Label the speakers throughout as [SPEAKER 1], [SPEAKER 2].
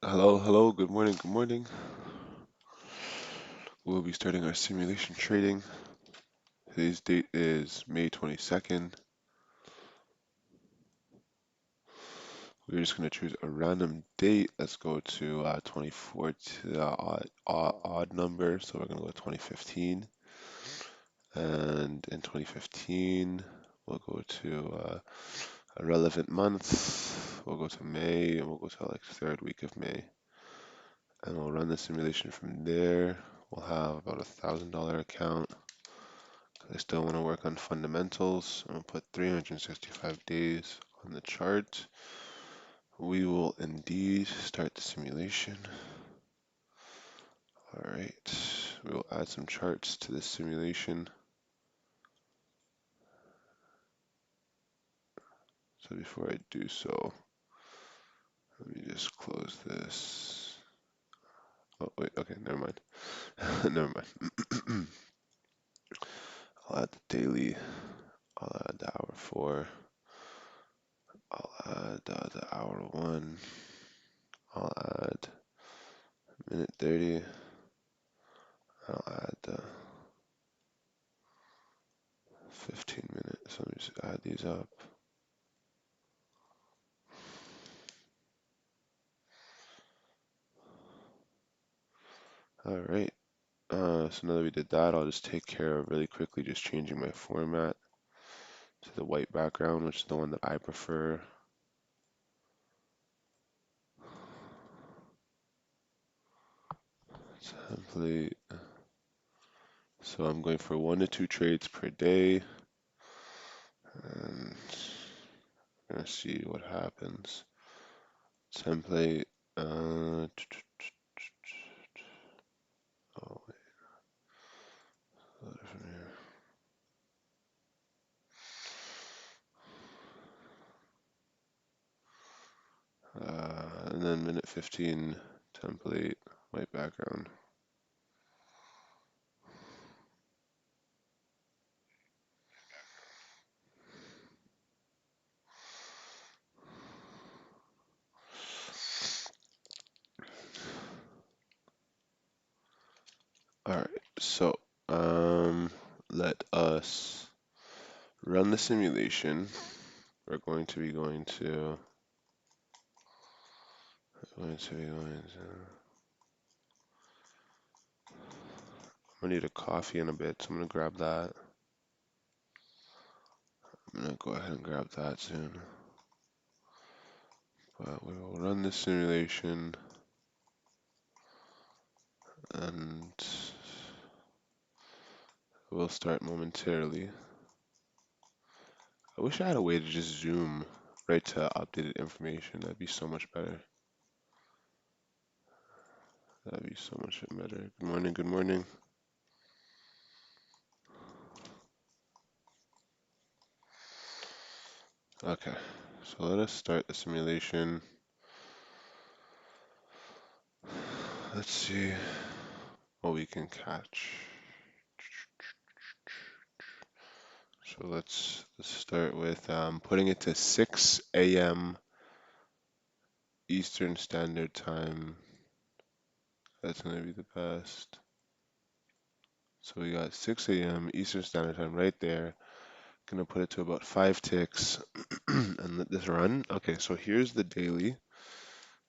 [SPEAKER 1] Hello, hello, good morning, good morning. We'll be starting our simulation trading. Today's date is May 22nd. We're just going to choose a random date. Let's go to 24 to the odd number. So we're going to go 2015. And in 2015, we'll go to a relevant month. We'll go to May, and we'll go to like third week of May. And we'll run the simulation from there. We'll have about $1,000 account. I still want to work on fundamentals. I'm going to put 365 days on the chart. We will indeed start the simulation. All right, we will add some charts to the simulation. So before I do so, let me just close this. Oh, wait, okay, never mind. Never mind. I'll add the daily. I'll add the hour 4. I'll add the hour 1. I'll add minute 30. I'll add the 15 minutes. Let me just add these up. All right. So now that we did that, I'll just take care of really quickly just changing my format to the white background, which is the one that I prefer. Template. So I'm going for 1 to 2 trades per day, and I'm gonna see what happens. Template. Oh wait, from here. And then minute 15 template, white background. All right, so let us run the simulation. We're going to be going to I'm gonna need a coffee in a bit, so I'm gonna grab that. I'm gonna go ahead and grab that soon. But we will run the simulation and we'll start momentarily. I wish I had a way to just zoom right to updated information. That'd be so much better. That'd be so much better. Good morning, good morning. Okay, so let us start the simulation. Let's see what we can catch. So let's start with putting it to 6 a.m. Eastern Standard Time. That's going to be the best. So we got 6 a.m. Eastern Standard Time right there. Gonna put it to about 5 ticks and let this run. Okay, so here's the daily.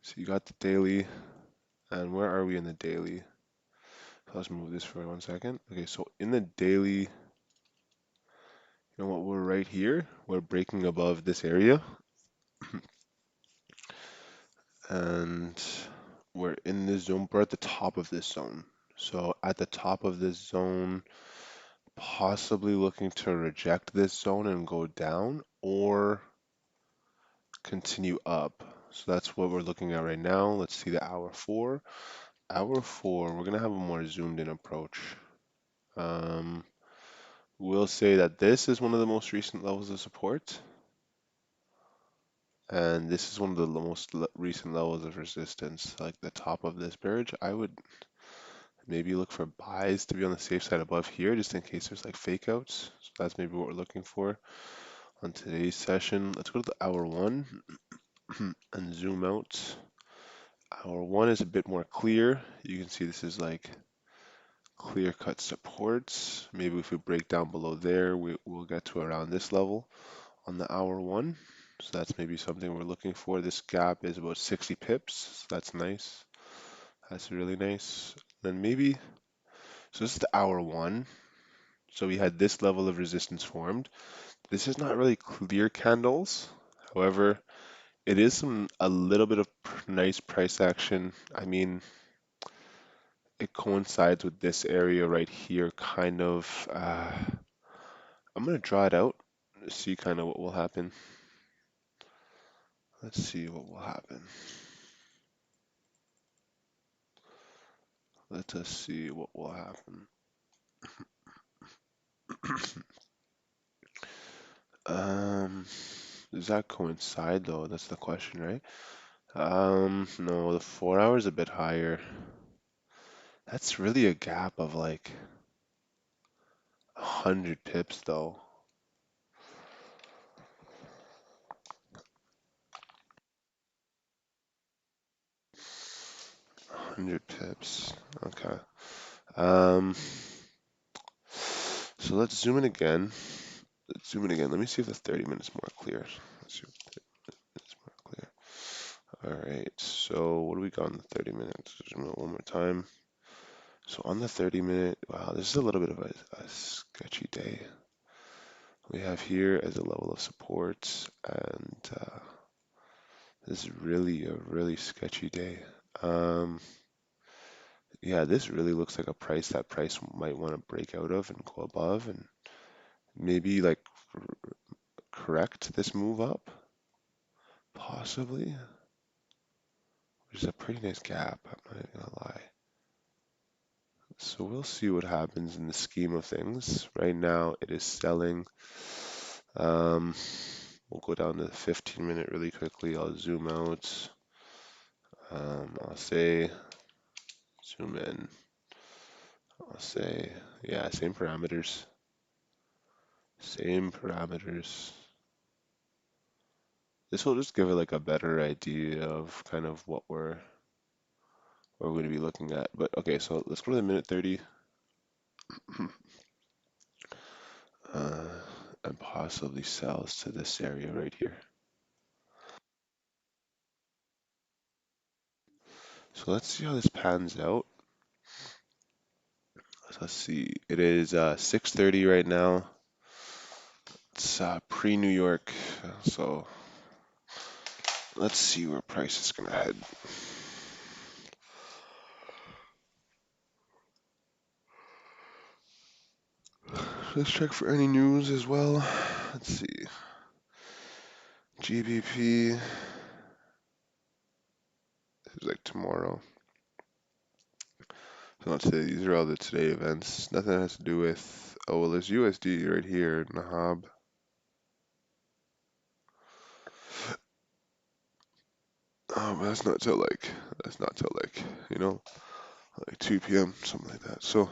[SPEAKER 1] So you got the daily, and where are we in the daily? So let's move this for 1 second. Okay, so in the daily, you know what? We're right here. We're breaking above this area, and we're in this zone. We're at the top of this zone. So at the top of this zone, possibly looking to reject this zone and go down, or continue up. So that's what we're looking at right now. Let's see the hour 4. Hour 4, we're gonna have a more zoomed in approach. We'll say that this is one of the most recent levels of support, and this is one of the most recent levels of resistance, like the top of this bridge. I would maybe look for buys to be on the safe side above here, just in case there's like fake outs. So that's maybe what we're looking for. On today's session, let's go to the hour one and zoom out. Hour one is a bit more clear. You can see this is like clear-cut supports. Maybe if we break down below there, we'll get to around this level on the hour one. So that's maybe something we're looking for. This gap is about 60 pips. So that's nice. That's really nice. Then maybe, so this is the hour one. So we had this level of resistance formed. This is not really clear candles. However, it is a little bit of nice price action. I mean, it coincides with this area right here, kind of. I'm gonna draw it out, see kind of what will happen. Let's see what will happen. Let us see what will happen. Um, does that coincide though? That's the question, right? No, the 4 hour is a bit higher. That's really a gap of like 100 pips though. 100 pips. Okay. Um, so let's zoom in again. Let's zoom in again. Let me see if the 30 minutes more clear. Let's see if it's more clear. All right. So what do we got on the 30 minutes? Zoom out one more time. So on the 30-minute, wow, this is a little bit of a sketchy day. We have here as a level of support, and this is really a really sketchy day. Um, yeah, this really looks like a price that price might want to break out of and go above and maybe like correct this move up, possibly. Which is a pretty nice gap, I'm not gonna lie. So we'll see what happens in the scheme of things. Right now it is selling. Um, we'll go down to the 15-minute really quickly. I'll zoom out. I'll say zoom in. I'll say, yeah, same parameters. Same parameters. This will just give it like a better idea of kind of what we're going to be looking at. But okay, so let's go to the minute 30 uh, and possibly sells to this area right here. So let's see how this pans out. So let's see. It is 6:30 right now. It's pre-New York, so let's see where price is going to head. Let's check for any news as well. Let's see. GBP is like tomorrow. So not today. These are all the today events. Nothing has to do with. Oh well, there's USD right here, Nahab. But that's not till like like 2 p.m. something like that. So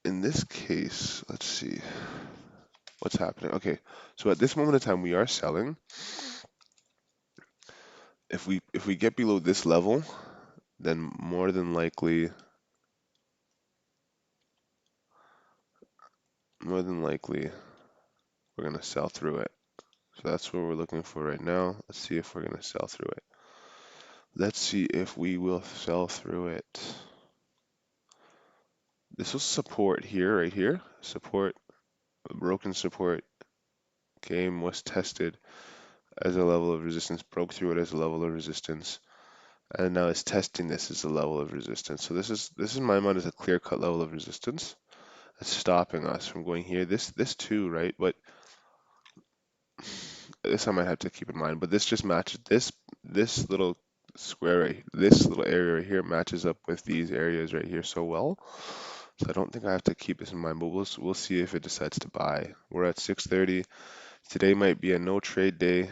[SPEAKER 1] in this case, let's see what's happening. Okay, so at this moment in time, we are selling. If we get below this level, then more than likely we're gonna sell through it. So that's what we're looking for right now. Let's see if we're gonna sell through it. Let's see if we will sell through it. This was support here, right here. Support, broken support came, was tested as a level of resistance, broke through it as a level of resistance, and now it's testing this as a level of resistance. So this in my mind is a clear-cut level of resistance. It's stopping us from going here. This too, right? But this I might have to keep in mind. But this just matches this little square right, this little area right here matches up with these areas right here so well. So I don't think I have to keep this in mind, but we'll see if it decides to buy. We're at 6:30. Today might be a no trade day.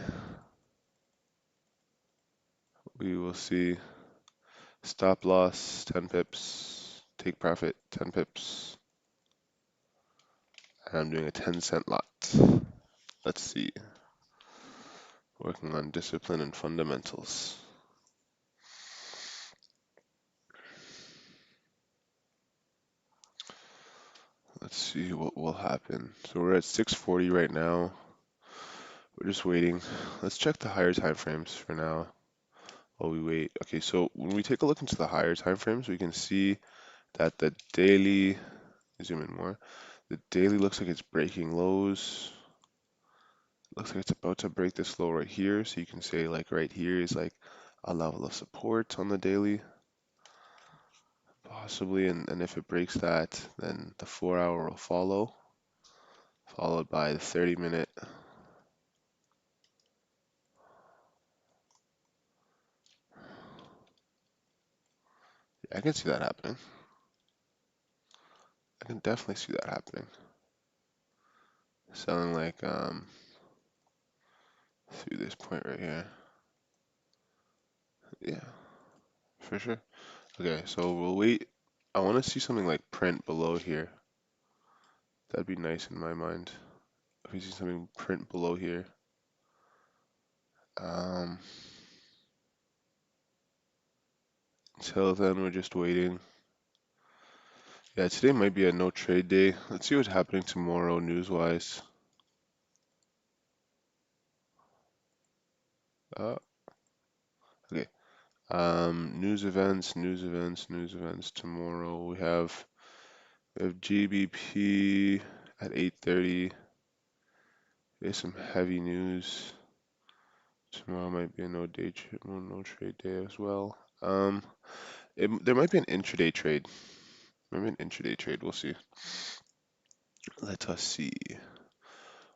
[SPEAKER 1] We will see. Stop loss 10 pips. Take profit 10 pips. And I'm doing a 10-cent lot. Let's see. Working on discipline and fundamentals. Let's see what will happen. So we're at 640 right now. We're just waiting. Let's check the higher time frames for now while we wait. Okay, so when we take a look into the higher time frames, we can see that the daily, zoom in more, the daily looks like it's breaking lows. Looks like it's about to break this low right here. So you can say like right here is like a level of support on the daily, possibly. And if it breaks that, then the 4 hour will follow, followed by the 30-minute. Yeah, I can see that happening. I can definitely see that happening. Selling like through this point right here. Yeah, for sure. Okay, so we'll wait. I want to see something like print below here. That'd be nice in my mind. If we see something print below here. Um, Until then, we're just waiting. Yeah, today might be a no trade day. Let's see what's happening tomorrow news-wise. Uh, okay. News events tomorrow. We have GBP at 8:30. There's some heavy news. Tomorrow might be a no trade day as well. There might be an intraday trade. Maybe an intraday trade. We'll see. Let us see.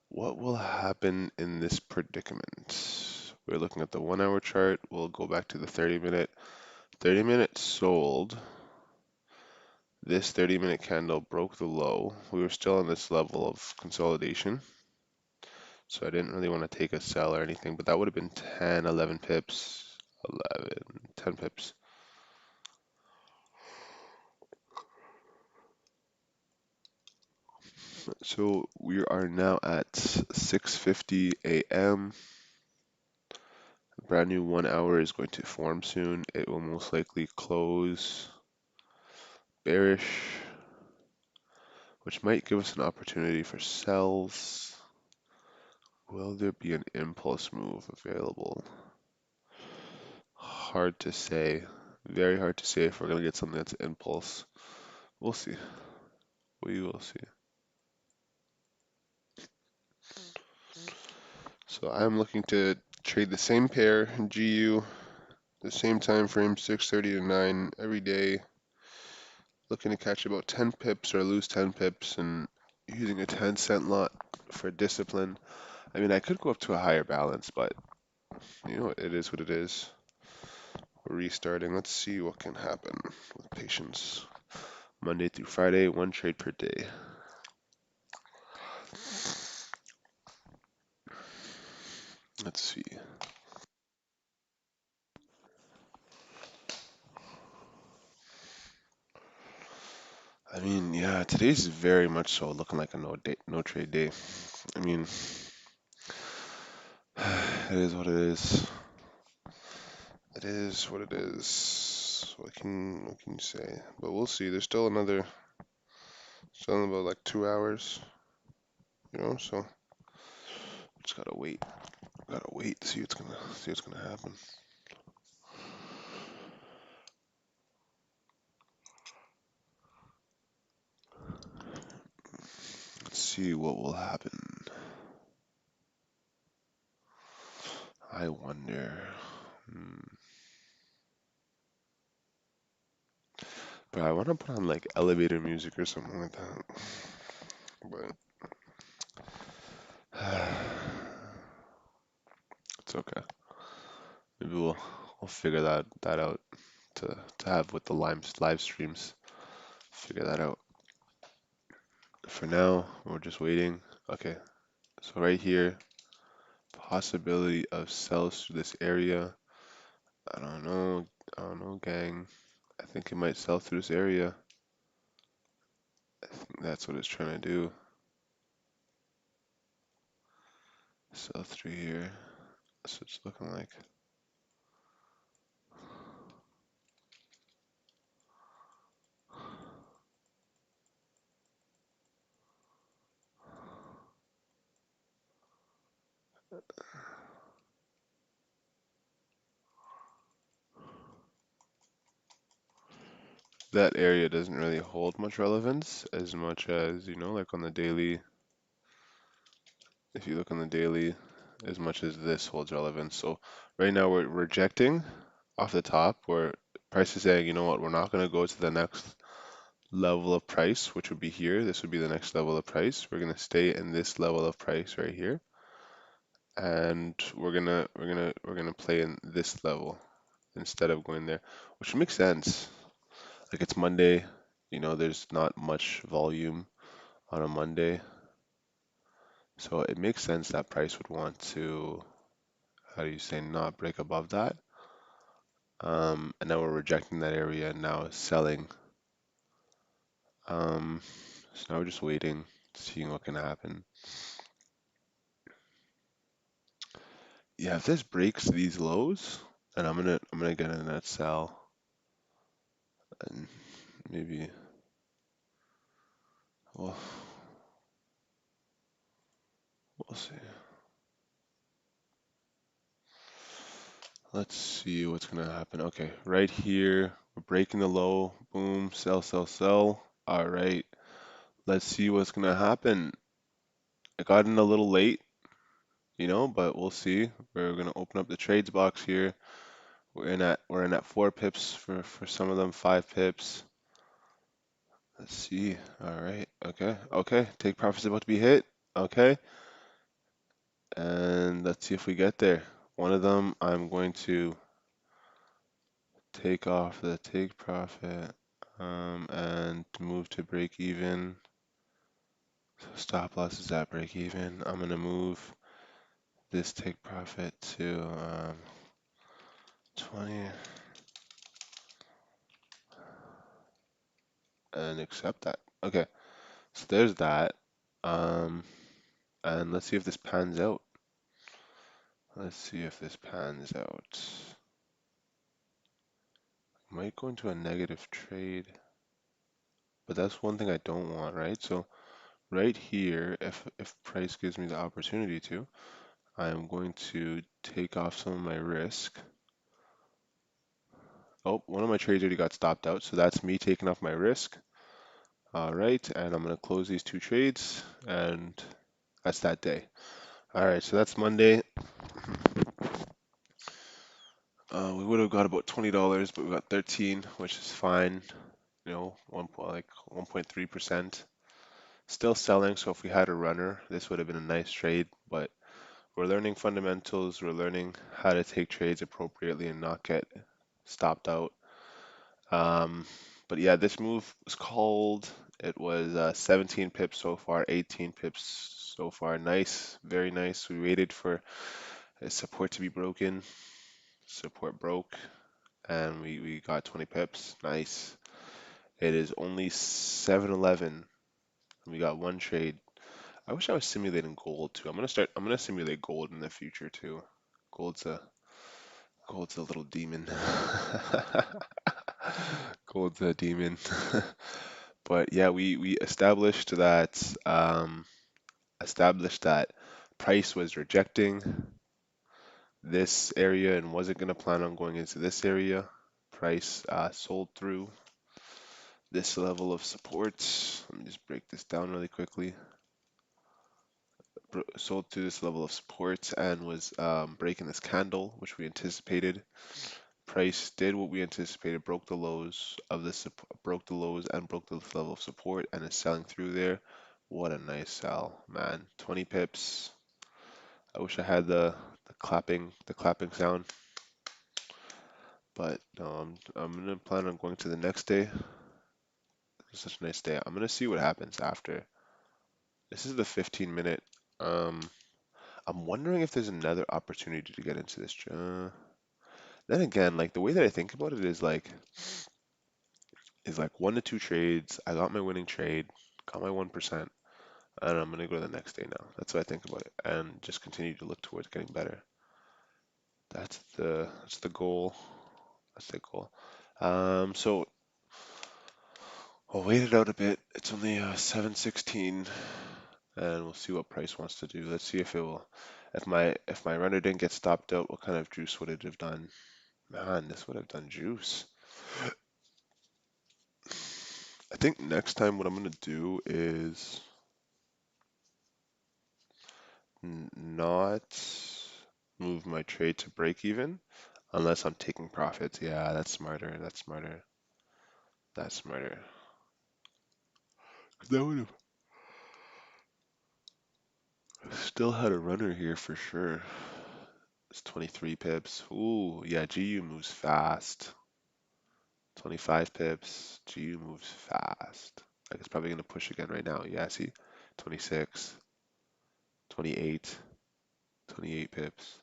[SPEAKER 1] What will happen in this predicament? We're looking at the 1 hour chart. We'll go back to the 30-minute. 30-minute sold. This 30-minute candle broke the low. We were still on this level of consolidation, so I didn't really want to take a sell or anything, but that would have been 10, 11 pips. 11, 10 pips. So we are now at 6:50 a.m. A brand new 1 hour is going to form soon. It will most likely close bearish, which might give us an opportunity for sells. Will there be an impulse move available? Hard to say. Very hard to say if we're going to get something that's impulse. We'll see. We will see. So I'm looking to trade the same pair, GU, the same time frame, 6:30 to 9 every day. Looking to catch about 10 pips or lose 10 pips and using a 10-cent lot for discipline. I mean, I could go up to a higher balance, but you know, it is what it is. We're restarting. Let's see what can happen with patience. Monday through Friday, one trade per day. Let's see. I mean, yeah, today's very much so looking like a no trade day. I mean, it is what it is. It is what it is. What can you say? But we'll see. There's still about like 2 hours, so just gotta wait. Gotta wait to see what's gonna happen. Let's see what will happen. I wonder. But I want to put on like elevator music or something like that. But it's okay. Maybe we'll figure that out to have with the live streams. Figure that out. For now, we're just waiting. Okay, so right here, possibility of sells through this area. I don't know. I don't know, gang. I think it might sell through this area. I think that's what it's trying to do. Sell through here. That's what it's looking like. That area doesn't really hold much relevance as much as, like on the daily, if you look on the daily, as much as this holds relevance. So right now we're rejecting off the top where price is saying, you know what, we're not going to go to the next level of price, which would be here. This would be the next level of price. We're going to stay in this level of price right here. And we're gonna play in this level instead of going there, which makes sense. Like it's Monday, there's not much volume on a Monday, so it makes sense that price would want to, how do you say, not break above that. And now we're rejecting that area and now selling. So now we're just waiting, seeing what can happen. Yeah, if this breaks these lows, and I'm gonna get in that sell, and maybe, well, we'll see. Let's see what's gonna happen. Okay, right here, we're breaking the low. Boom, sell, sell, sell. All right, let's see what's gonna happen. I got in a little late, but we'll see. We're gonna open up the trades box here. We're in at 4 pips for some of them, 5 pips. Let's see. All right. Okay. Okay. Take profit's about to be hit. Okay. And let's see if we get there. One of them, I'm going to take off the take profit, and move to break even. So stop loss is at break even. I'm gonna move this take profit to 20 and accept that. Okay, so there's that. Um, and let's see if this pans out. Let's see if this pans out. Might go into a negative trade, but that's one thing I don't want, right? So right here, if price gives me the opportunity to, I am going to take off some of my risk. Oh, one of my trades already got stopped out, so that's me taking off my risk. All right, and I'm going to close these 2 trades, and that's that day. All right, so that's Monday. We would have got about $20, but we got 13, which is fine. Like 1.3%. Still selling, so if we had a runner, this would have been a nice trade, but we're learning fundamentals. We're learning how to take trades appropriately and not get stopped out. But yeah, this move was called. It was 17 pips so far, 18 pips so far. Nice, very nice. We waited for support to be broken. Support broke, and we got 20 pips. Nice. It is only 7-11. We got one trade. I wish I was simulating gold too. I'm gonna simulate gold in the future too. Gold's a gold's a little demon. Gold's a demon. But yeah, we established that price was rejecting this area and wasn't going to plan on going into this area. Price sold through this level of support. Let me just break this down really quickly. Sold through this level of support and was breaking this candle, which we anticipated. Price did what we anticipated, broke the lows broke the lows and broke the level of support, and is selling through there. What a nice sell, man! 20 pips. I wish I had the clapping sound, but no, I'm gonna plan on going to the next day. It's such a nice day. I'm gonna see what happens after. This is the 15-minute. Um, I'm wondering if there's another opportunity to get into this. Then again, like the way that I think about it is like 1 to 2 trades. I got my winning trade, got my 1%. And I'm gonna go to the next day now. That's what I think about it, and just continue to look towards getting better. That's the goal. That's the goal. So we'll wait it out a bit. It's only 7:16, and we'll see what price wants to do. Let's see if it will. If my runner didn't get stopped out, what kind of juice would it have done? Man, this would have done juice. I think next time what I'm gonna do is not move my trade to break even unless I'm taking profits. Yeah, that's smarter. That's smarter. That's smarter. 'Cause that would have still had a runner here for sure. It's 23 pips. Ooh, yeah, GU moves fast. 25 pips. GU moves fast. Like it's probably gonna push again right now. Yeah, see? 26, 28, 28 pips.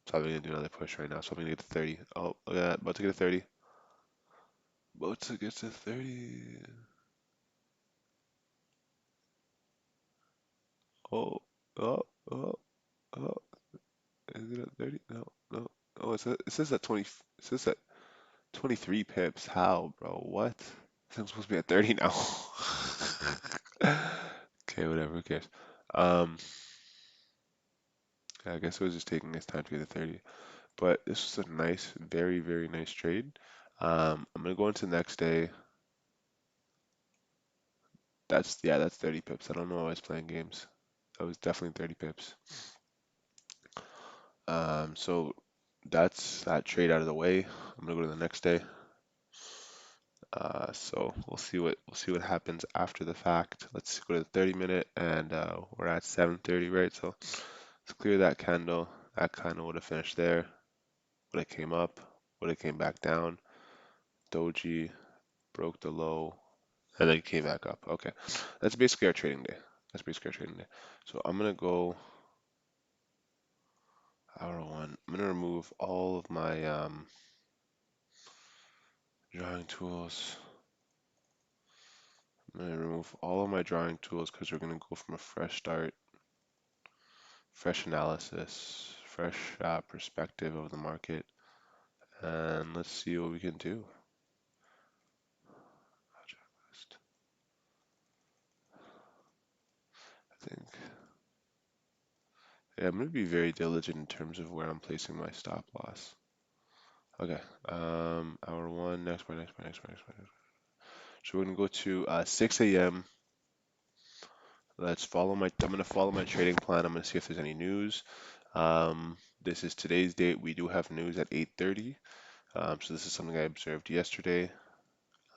[SPEAKER 1] Probably gonna do another push right now. So I'm gonna get to 30. Oh, look at that. About to get to 30. About to get to 30. Oh, oh, oh, oh. Is it at 30? No, no. Oh, it says at 20. It says at 23 pips. How, bro? What? I'm supposed to be at 30 now. Okay, whatever. Who cares? Um, I guess it was just taking its time to get to 30. But this was a nice, very, very nice trade. I'm gonna go into the next day. That's 30 pips. I don't know why I was playing games. That was definitely 30 pips. So that's that trade out of the way. I'm gonna go to the next day. So we'll see what happens after the fact. Let's go to the 30-minute, and we're at 7:30, right? So let's clear that candle. That candle would have finished there. Would have came up. Would have came back down. Doji broke the low, and then came back up. Okay, that's basically our trading day. That's basically our trading day. So I'm gonna go hour one. I'm gonna remove all of my drawing tools. I'm gonna remove all of my drawing tools because we're gonna go from a fresh start, fresh analysis, fresh perspective of the market, and let's see what we can do. I think, yeah, I'm gonna be very diligent in terms of where I'm placing my stop loss. Okay, hour one, next one, next one, next one, next one. So we're gonna go to 6 a.m. I'm gonna follow my trading plan. I'm gonna see if there's any news. This is today's date. We do have news at 8:30. So this is something I observed yesterday.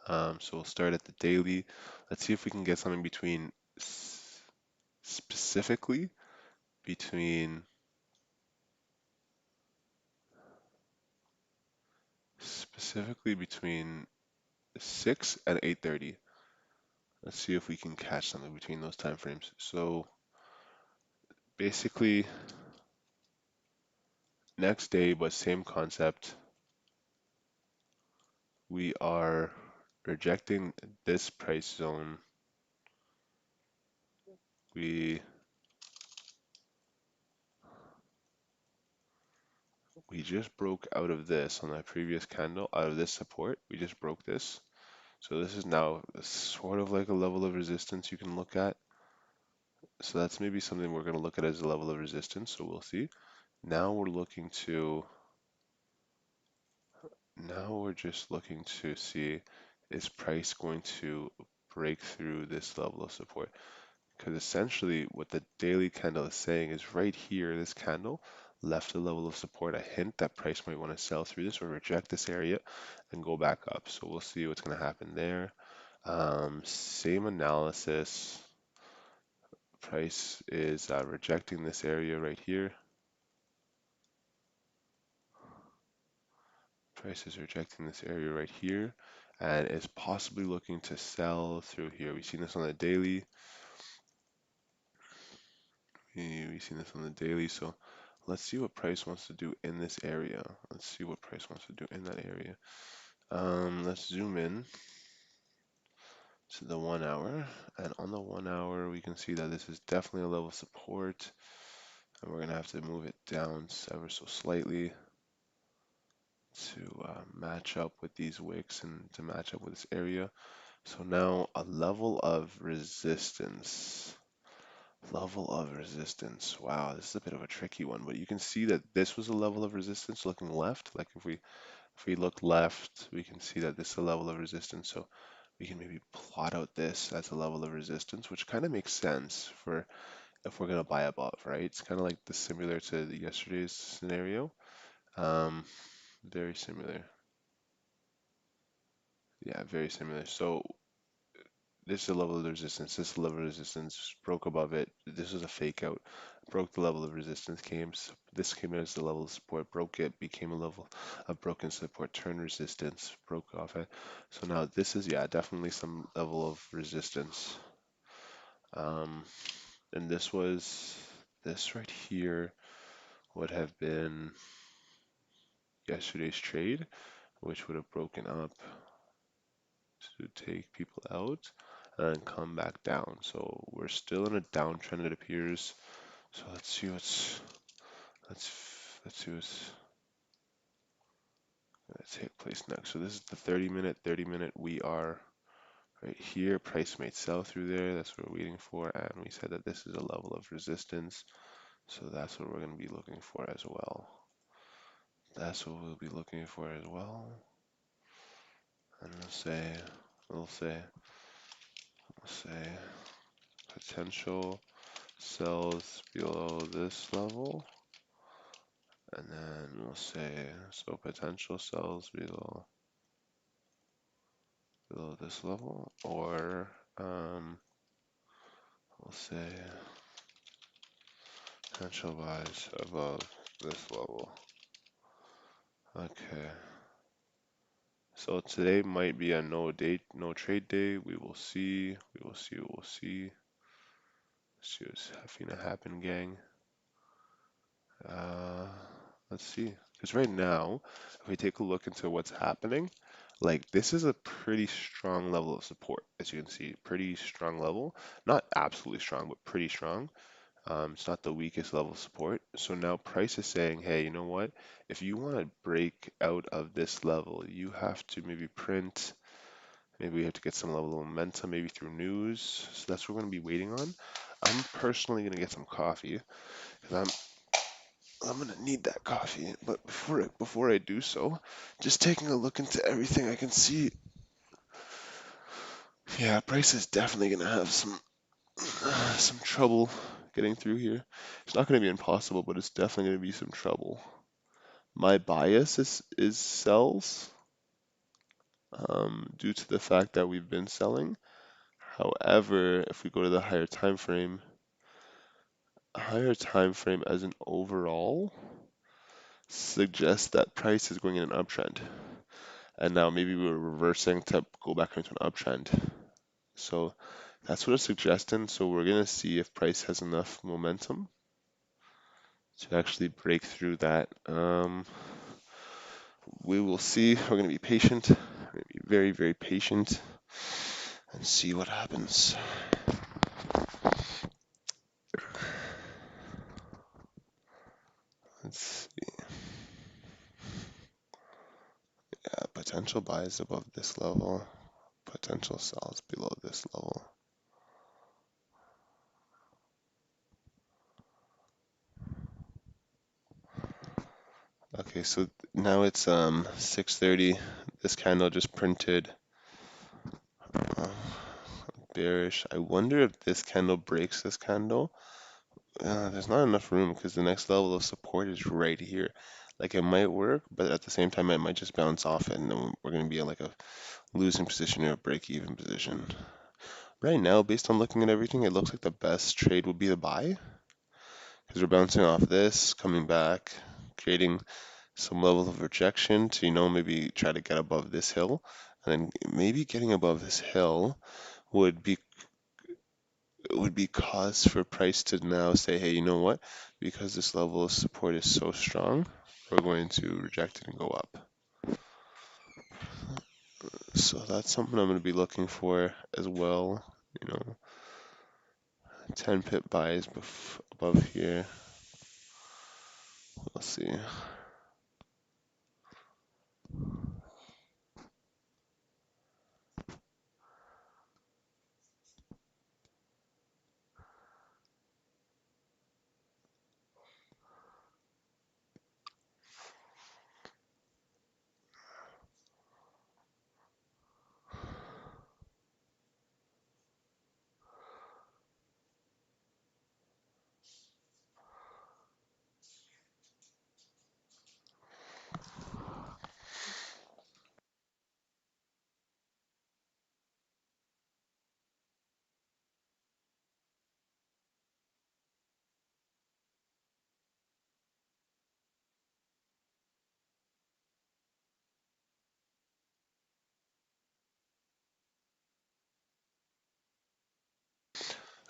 [SPEAKER 1] So we'll start at the daily. Let's see if we can get something specifically between specifically between 6 and 8:30. Let's see if we can catch something between those time frames. So basically next day, but same concept. We are rejecting this price zone. We we just broke out of this on that previous candle, out of this support. We just broke this. So this is now sort of like a level of resistance you can look at. So that's maybe something we're going to look at as a level of resistance. So we'll see. Now we're looking to, now we're just looking to see, is price going to break through this level of support? Because essentially what the daily candle is saying is right here, this candle left a level of support, a hint that price might want to sell through this or reject this area and go back up. So we'll see what's going to happen there. Same analysis. Price is rejecting this area right here. Price is rejecting this area right here and is possibly looking to sell through here. We've seen this on the daily. We've seen this on the daily. So let's see what price wants to do in this area. Let's see what price wants to do in that area. Let's zoom in. to the 1 hour. And on the 1 hour, we can see that this is definitely a level of support. And we're going to have to move it down ever so slightly to match up with these wicks and to match up with this area. So now a level of resistance. Level of resistance. Wow, this is a bit of a tricky one, but you can see that this was a level of resistance looking left. Like if we look left, we can see that this is a level of resistance. So we can maybe plot out this as a level of resistance, which kind of makes sense for if we're going to buy above, right? It's kind of like the similar to the yesterday's scenario. Um, very similar. Yeah, very similar. So this is a level of resistance. This level of resistance broke above it. This was a fake out. Broke the level of resistance. This came in as the level of support. Broke it. Became a level of broken support. Turn resistance. Broke off it. So now this is, yeah, definitely some level of resistance. Um, and this right here would have been yesterday's trade, which would have broken up to take people out and come back down. So we're still in a downtrend, it appears. So let's let's see what's gonna take place next. So this is the 30 minute. We are right here. Price might sell through there. That's what we're waiting for. And we said that this is a level of resistance. So that's what we're gonna be looking for as well. That's what we'll be looking for as well. And we'll say potential sells below this level. And then we'll say, so potential sells below this level, or we'll say potential buys above this level. Okay. So today might be a no trade day. We will see. We'll see. See what's gonna happen, gang. Uh, let's see. Because right now, if we take a look into what's happening, like this is a pretty strong level of support, as you can see, pretty strong level. Not absolutely strong, but pretty strong. It's not the weakest level of support. So now price is saying, hey, you know what? If you want to break out of this level, you have to maybe print. Maybe we have to get some level of momentum, maybe through news. So that's what we're going to be waiting on. I'm personally going to get some coffee because I'm gonna need that coffee, but before I do so, just taking a look into everything I can see. Yeah, price is definitely gonna have some trouble getting through here. It's not gonna be impossible, but it's definitely gonna be some trouble. My bias is sells, due to the fact that we've been selling. However, if we go to the higher time frame as an overall suggests that price is going in an uptrend. And now maybe we're reversing to go back into an uptrend. So that's what it's suggesting. So we're going to see if price has enough momentum to actually break through that. We will see. We're going to be patient. We're going to be very, very patient and see what happens. Let's see. Yeah, potential buys above this level. Potential sells below this level. Okay, so now it's 6:30. This candle just printed bearish. I wonder if this candle breaks this candle. There's not enough room because the next level of support is right here. Like it might work, but at the same time it might just bounce off it, and then we're going to be in like a losing position or a break-even position. Right now, based on looking at everything, it looks like the best trade would be the buy because we're bouncing off this, coming back, creating some level of rejection to, maybe try to get above this hill, and then maybe getting above this hill would be cause for price to now say, hey, you know what? Because this level of support is so strong, we're going to reject it and go up. So that's something I'm going to be looking for as well. 10 pip buys above here. Let's see.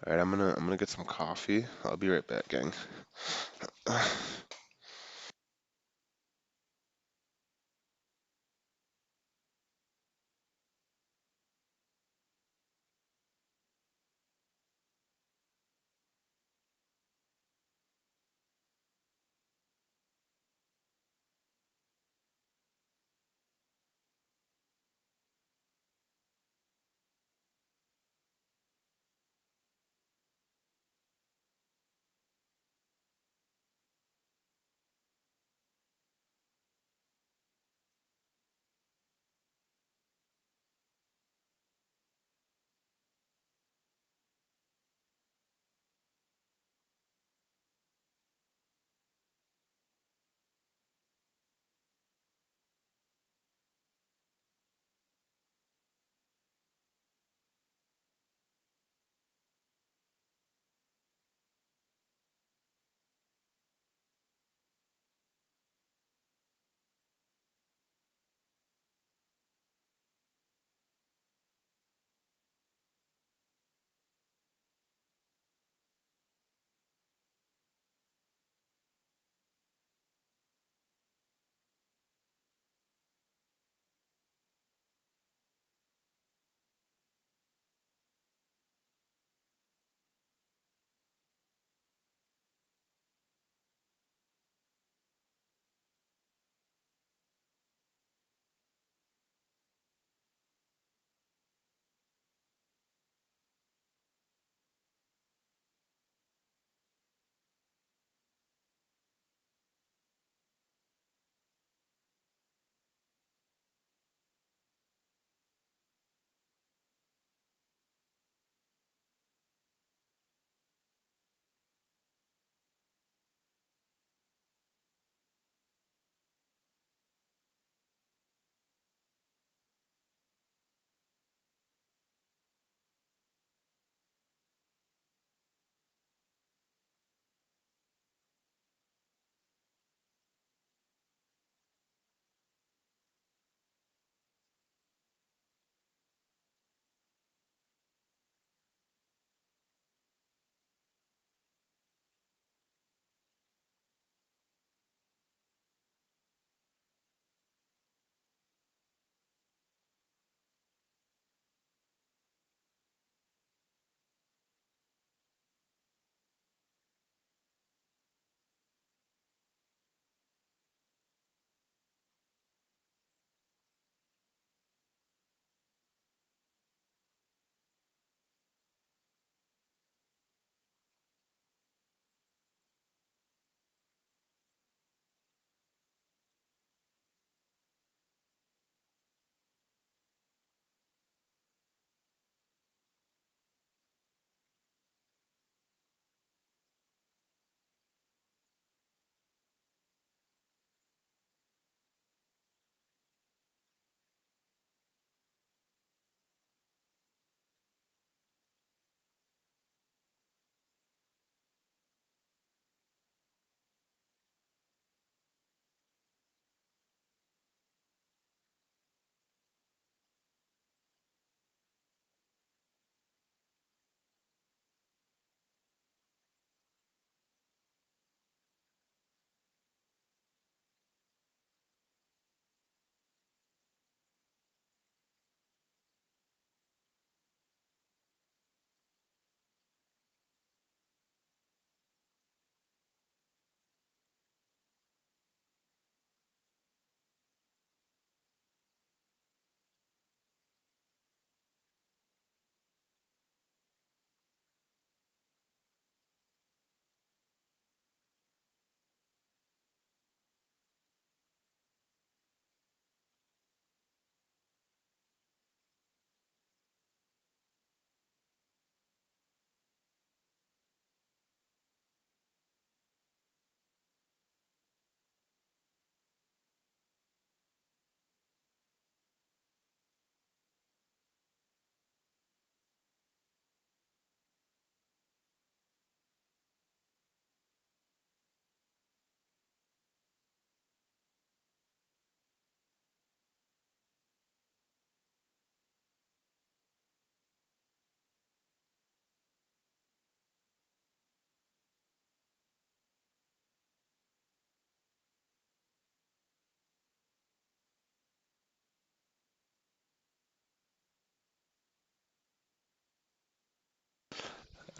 [SPEAKER 1] All right, I'm gonna get some coffee. I'll be right back, gang.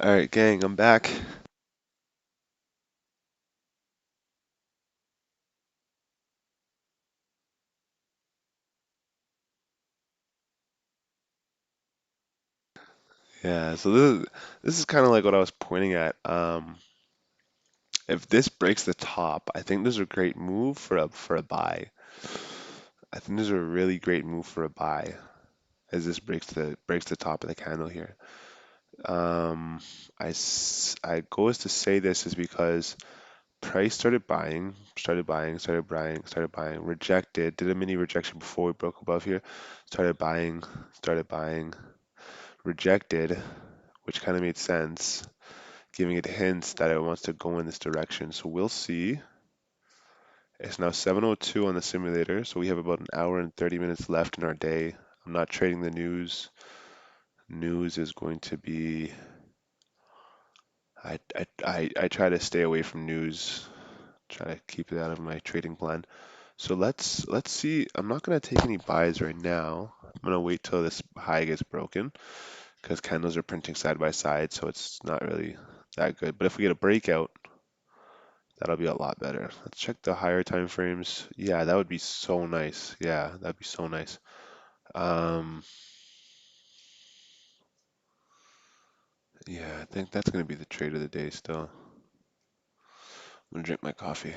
[SPEAKER 1] All right, gang, I'm back. Yeah, so this is kind of like what I was pointing at. If this breaks the top, I think there's a great move for a buy. I think there's a really great move for a buy as this breaks the top of the candle here. Um, I go as to say this is because price started buying, rejected, did a mini rejection before we broke above here, started buying, rejected, which kind of made sense, giving it hints that it wants to go in this direction. So we'll see. It's now 7:02 on the simulator, so we have about an hour and 30 minutes left in our day. I'm not trading the news. News is going to be. I try to stay away from news. Try to keep it out of my trading plan. So let's see. I'm not gonna take any buys right now. I'm gonna wait till this high gets broken because candles are printing side by side, so it's not really that good. But if we get a breakout, that'll be a lot better. Let's check the higher time frames. Yeah, that would be so nice. Yeah, that'd be so nice. Um, yeah, I think that's gonna be the trade of the day still. I'm gonna drink my coffee.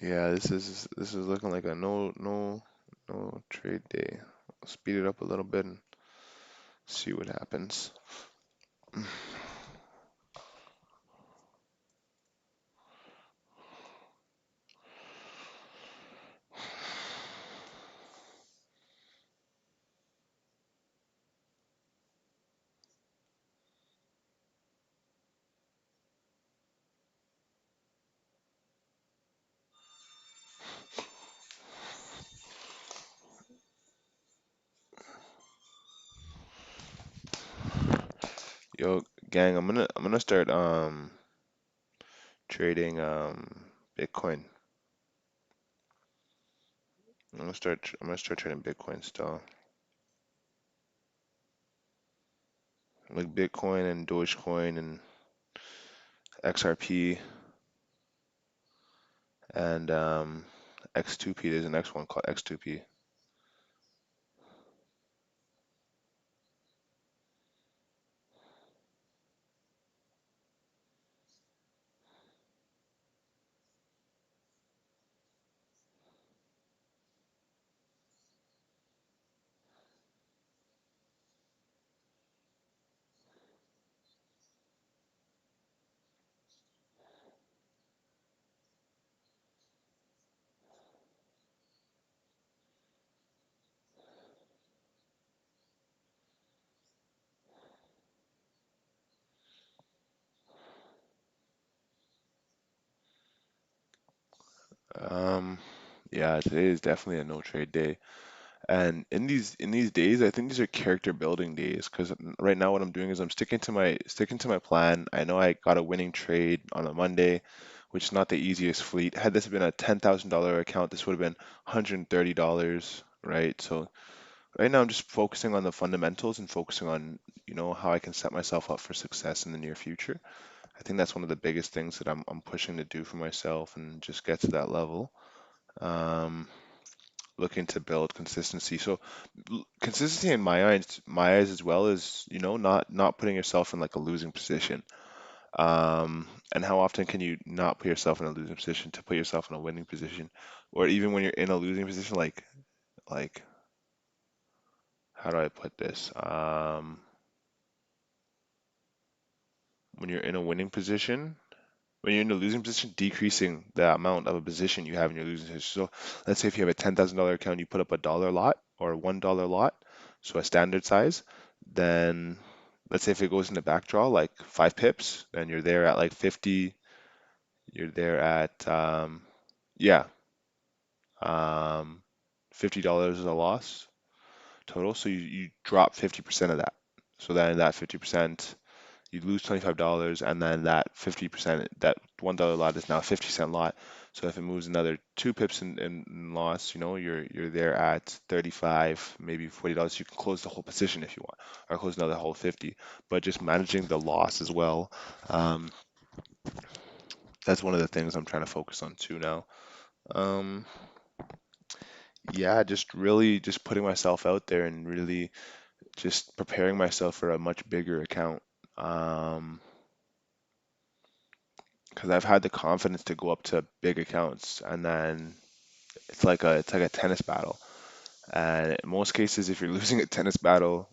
[SPEAKER 1] Yeah, this is looking like a no trade day. I'll speed it up a little bit and see what happens. Yo, gang, I'm gonna start trading Bitcoin.
[SPEAKER 2] I'm gonna start trading Bitcoin still. Like Bitcoin and Dogecoin and XRP and X2P. There's the next one called X2P. Um, yeah, today is definitely a no trade day. And in these days, I think these are character building days because right now what I'm doing is I'm sticking to my plan. I know I got a winning trade on a Monday, which is not the easiest fleet. Had this been a $10,000 account, this would have been $130, right? So right now I'm just focusing on the fundamentals and focusing on, how I can set myself up for success in the near future. I think that's one of the biggest things that I'm pushing to do for myself and just get to that level. Um, Looking to build consistency. So consistency in my eyes as well is, not putting yourself in like a losing position. And how often can you not put yourself in a losing position to put yourself in a winning position? Or even when you're in a losing position, like how do I put this? When you're in a winning position, when you're in a losing position, decreasing the amount of a position you have in your losing position. So let's say if you have a $10,000 account, you put up a dollar lot or a $1 lot, so a standard size, then let's say if it goes in the back draw, like 5 pips, then you're there at like 50, you're there at, yeah, um, $50 is a loss total. So you drop 50% of that. So then that 50%, you lose $25, and then that 50%, that $1 lot is now a 50-cent lot. So if it moves another 2 pips in loss, you're there at 35, maybe $40. You can close the whole position if you want, or close another whole 50. But just managing the loss as well, um, that's one of the things I'm trying to focus on too now. Um, yeah, just really just putting myself out there and really just preparing myself for a much bigger account. Um, because I've had the confidence to go up to big accounts, and then it's like a tennis battle. And in most cases, if you're losing a tennis battle,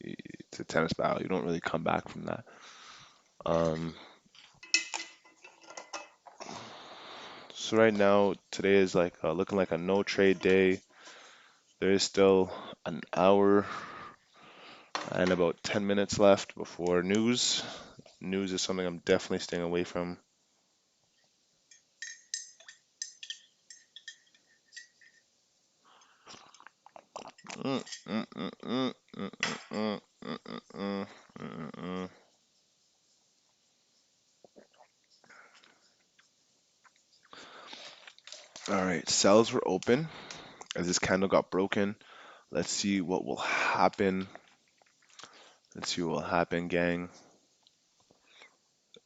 [SPEAKER 2] it's a tennis battle. You don't really come back from that. Um, so right now, today is like looking like a no trade day. There is still an hour and about 10 minutes left before news. News is something I'm definitely staying away from. Mm, mm, mm, mm, mm, mm, mm, mm, mm, mm, mm. All right, cells were open as this candle got broken. Let's see what will happen. Let's see what will happen, gang.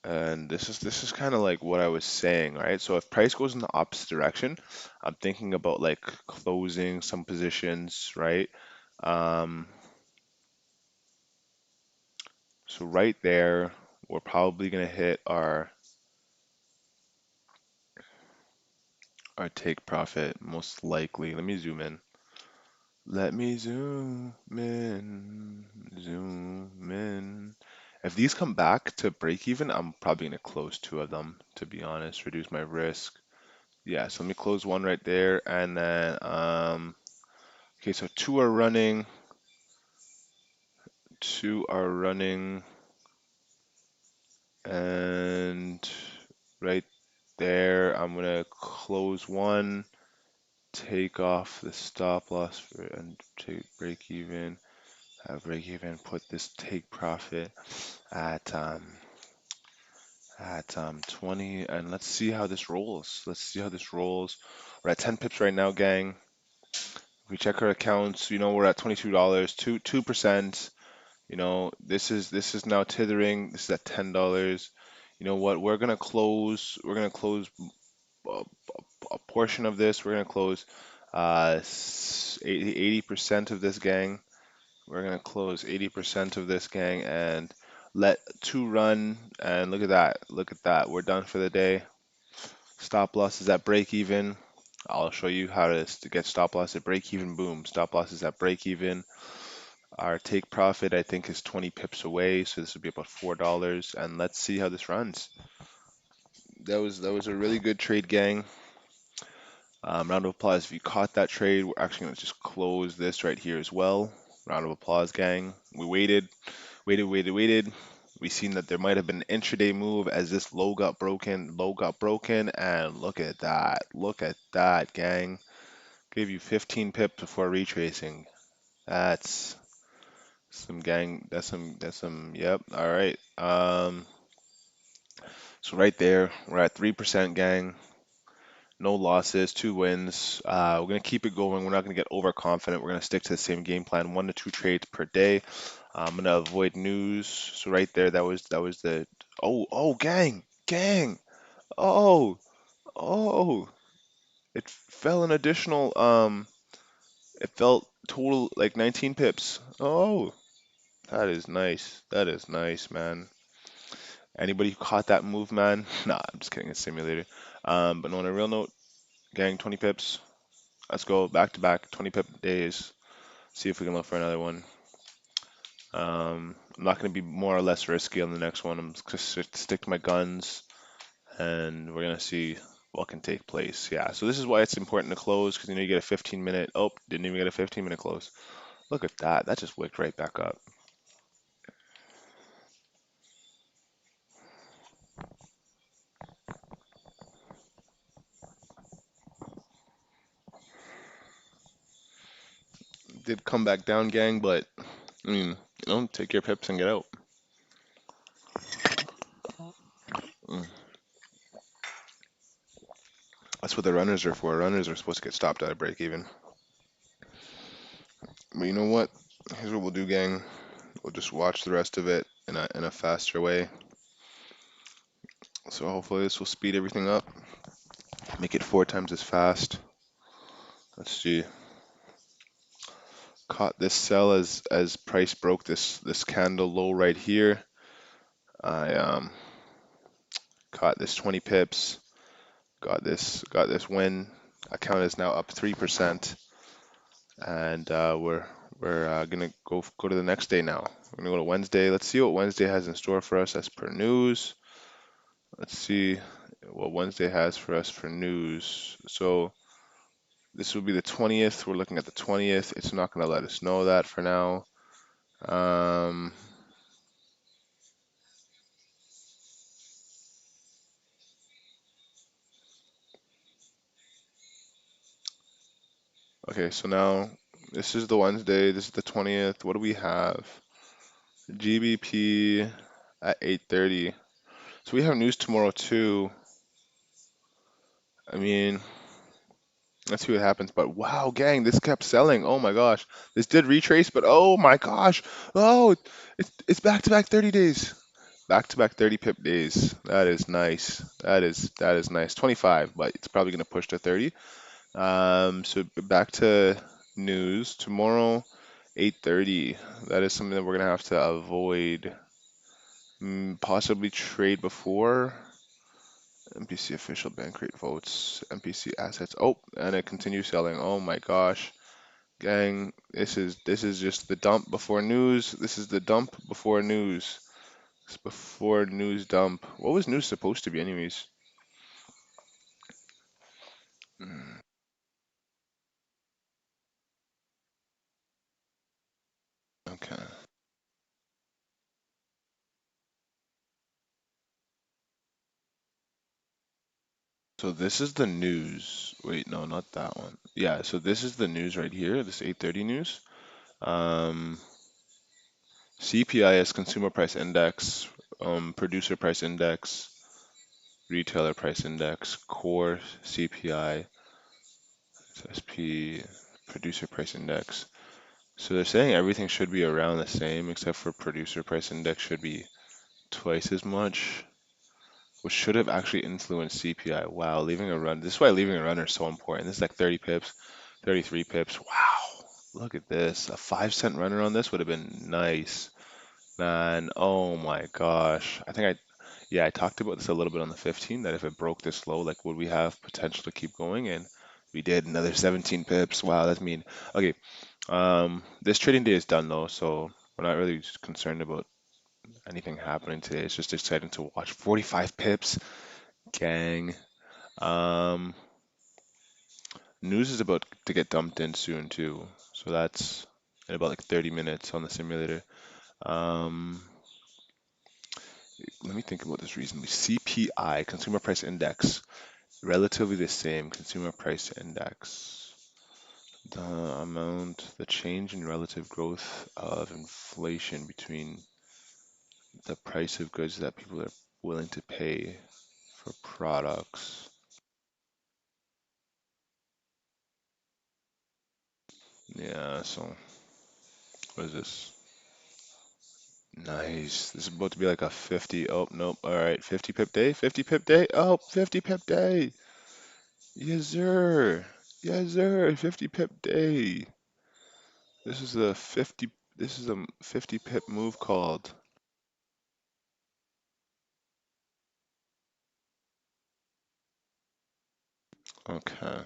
[SPEAKER 2] And this is kind of like what I was saying, right? So if price goes in the opposite direction, I'm thinking about like closing some positions, right? Um, so right there, we're probably gonna hit our take profit most likely. Let me zoom in. Let me zoom in. If these come back to break even, I'm probably gonna close two of them, to be honest, reduce my risk. Yeah, so let me close one right there, and then okay, so two are running, and right there, I'm gonna close one, take off the stop loss and take break even, have break even, put this take profit at 20, and let's see how this rolls. Let's see how this rolls. We're at 10 pips right now, gang. If we check our accounts, we're at $22, 2%. This is now tithering. This is at $10. You know what? We're gonna close a, a portion of this. We're gonna close 80% of this gang. We're gonna close 80% of this gang and let two run. And look at that. Look at that. We're done for the day. Stop loss is at break even. I'll show you how to get stop loss at break even. Boom. Stop loss is at break even. Our take profit, I think, is 20 pips away, so this would be about $4. And let's see how this runs. That was a really good trade, gang. Round of applause if you caught that trade. We're actually going to just close this right here as well. Round of applause, gang. We waited. We seen that there might have been an intraday move as this low got broken, and look at that. Look at that, gang. Gave you 15 pips before retracing. That's some gang. That's some. Yep. All right. So right there, we're at 3%, gang. No losses, two wins. We're gonna keep it going. We're not gonna get overconfident. We're gonna stick to the same game plan, 1 to 2 trades per day. I'm gonna avoid news. So right there, that was the. Oh, gang. Oh, oh. It fell an additional. It fell total like 19 pips. Oh, that is nice. That is nice, man. Anybody who caught that move, man? Nah, I'm just kidding. It's simulator. But no, on a real note, gang, 20 pips. Let's go back to back, 20 pip days. See if we can look for another one. I'm not going to be more or less risky on the next one. I'm just stick to my guns, and we're going to see what can take place. Yeah, so this is why it's important to close, because you get a 15-minute. Oh, didn't even get a 15-minute close. Look at that. That just wicked right back up. Did come back down, gang, but I mean, take your pips and get out. Mm. That's what the runners are for. Runners are supposed to get stopped at a break even. But you know what? Here's what we'll do, gang. We'll just watch the rest of it in a faster way. So hopefully this will speed everything up, make it 4 times as fast. Let's see. Caught this sell as price broke this candle low right here. I caught this 20 pips. Got this win. Account is now up 3%, and we're gonna go to the next day now. We're gonna go to Wednesday. Let's see what Wednesday has in store for us as per news. Let's see what Wednesday has for us for news. So this will be the 20th. We're looking at the 20th. It's not going to let us know that for now. Um, okay, so now this is the Wednesday. This is the 20th. What do we have? GBP at 8:30. So we have news tomorrow too. I mean, let's see what happens. But wow, gang, this kept selling. Oh my gosh. This did retrace, but oh my gosh. Oh, it's back to back 30 days. Back to back 30 pip days. That is nice. That is nice. 25, but it's probably gonna push to 30. So back to news tomorrow, 8:30. That is something that we're gonna have to avoid. Possibly trade before. MPC official bank rate votes. MPC assets. Oh, and it continues selling. Oh my gosh, gang! This is just the dump before news. This is the dump before news. It's before news dump. What was news supposed to be, anyways? Mm, Okay. So this is the news. Wait, no, not that one. Yeah, so this is the news right here, this 8:30 news. Um, CPI is consumer price index, producer price index, retailer price index, core CPI, SSP, producer price index. So they're saying everything should be around the same, except for producer price index should be twice as much, which should have actually influenced CPI. Wow, leaving a run. This is why leaving a runner is so important. This is like 30 pips, 33 pips. Wow, look at this. A 5 cent runner on this would have been nice. Man, oh my gosh. Yeah, I talked about this a little bit on the 15, that if it broke this low, like would we have potential to keep going? And we did another 17 pips. Wow, that's mean. Okay, this trading day is done though, so we're not really concerned about anything happening today. It's just exciting to watch. 45 pips, gang. Um, News is about to get dumped in soon too, so that's in about like 30 minutes on the simulator. Um, Let me think about this reasonably. CPI, Consumer Price Index, relatively the same. Consumer Price Index, the change in relative growth of inflation between the price of goods that people are willing to pay for products. Yeah, so what is this? Nice. This is about to be like a 50. Oh, nope. All right. 50 pip day. 50 pip day. Oh, 50 pip day. Yes, sir. Yes, sir. 50 pip day. This is a 50. This is a 50 pip move called. Okay.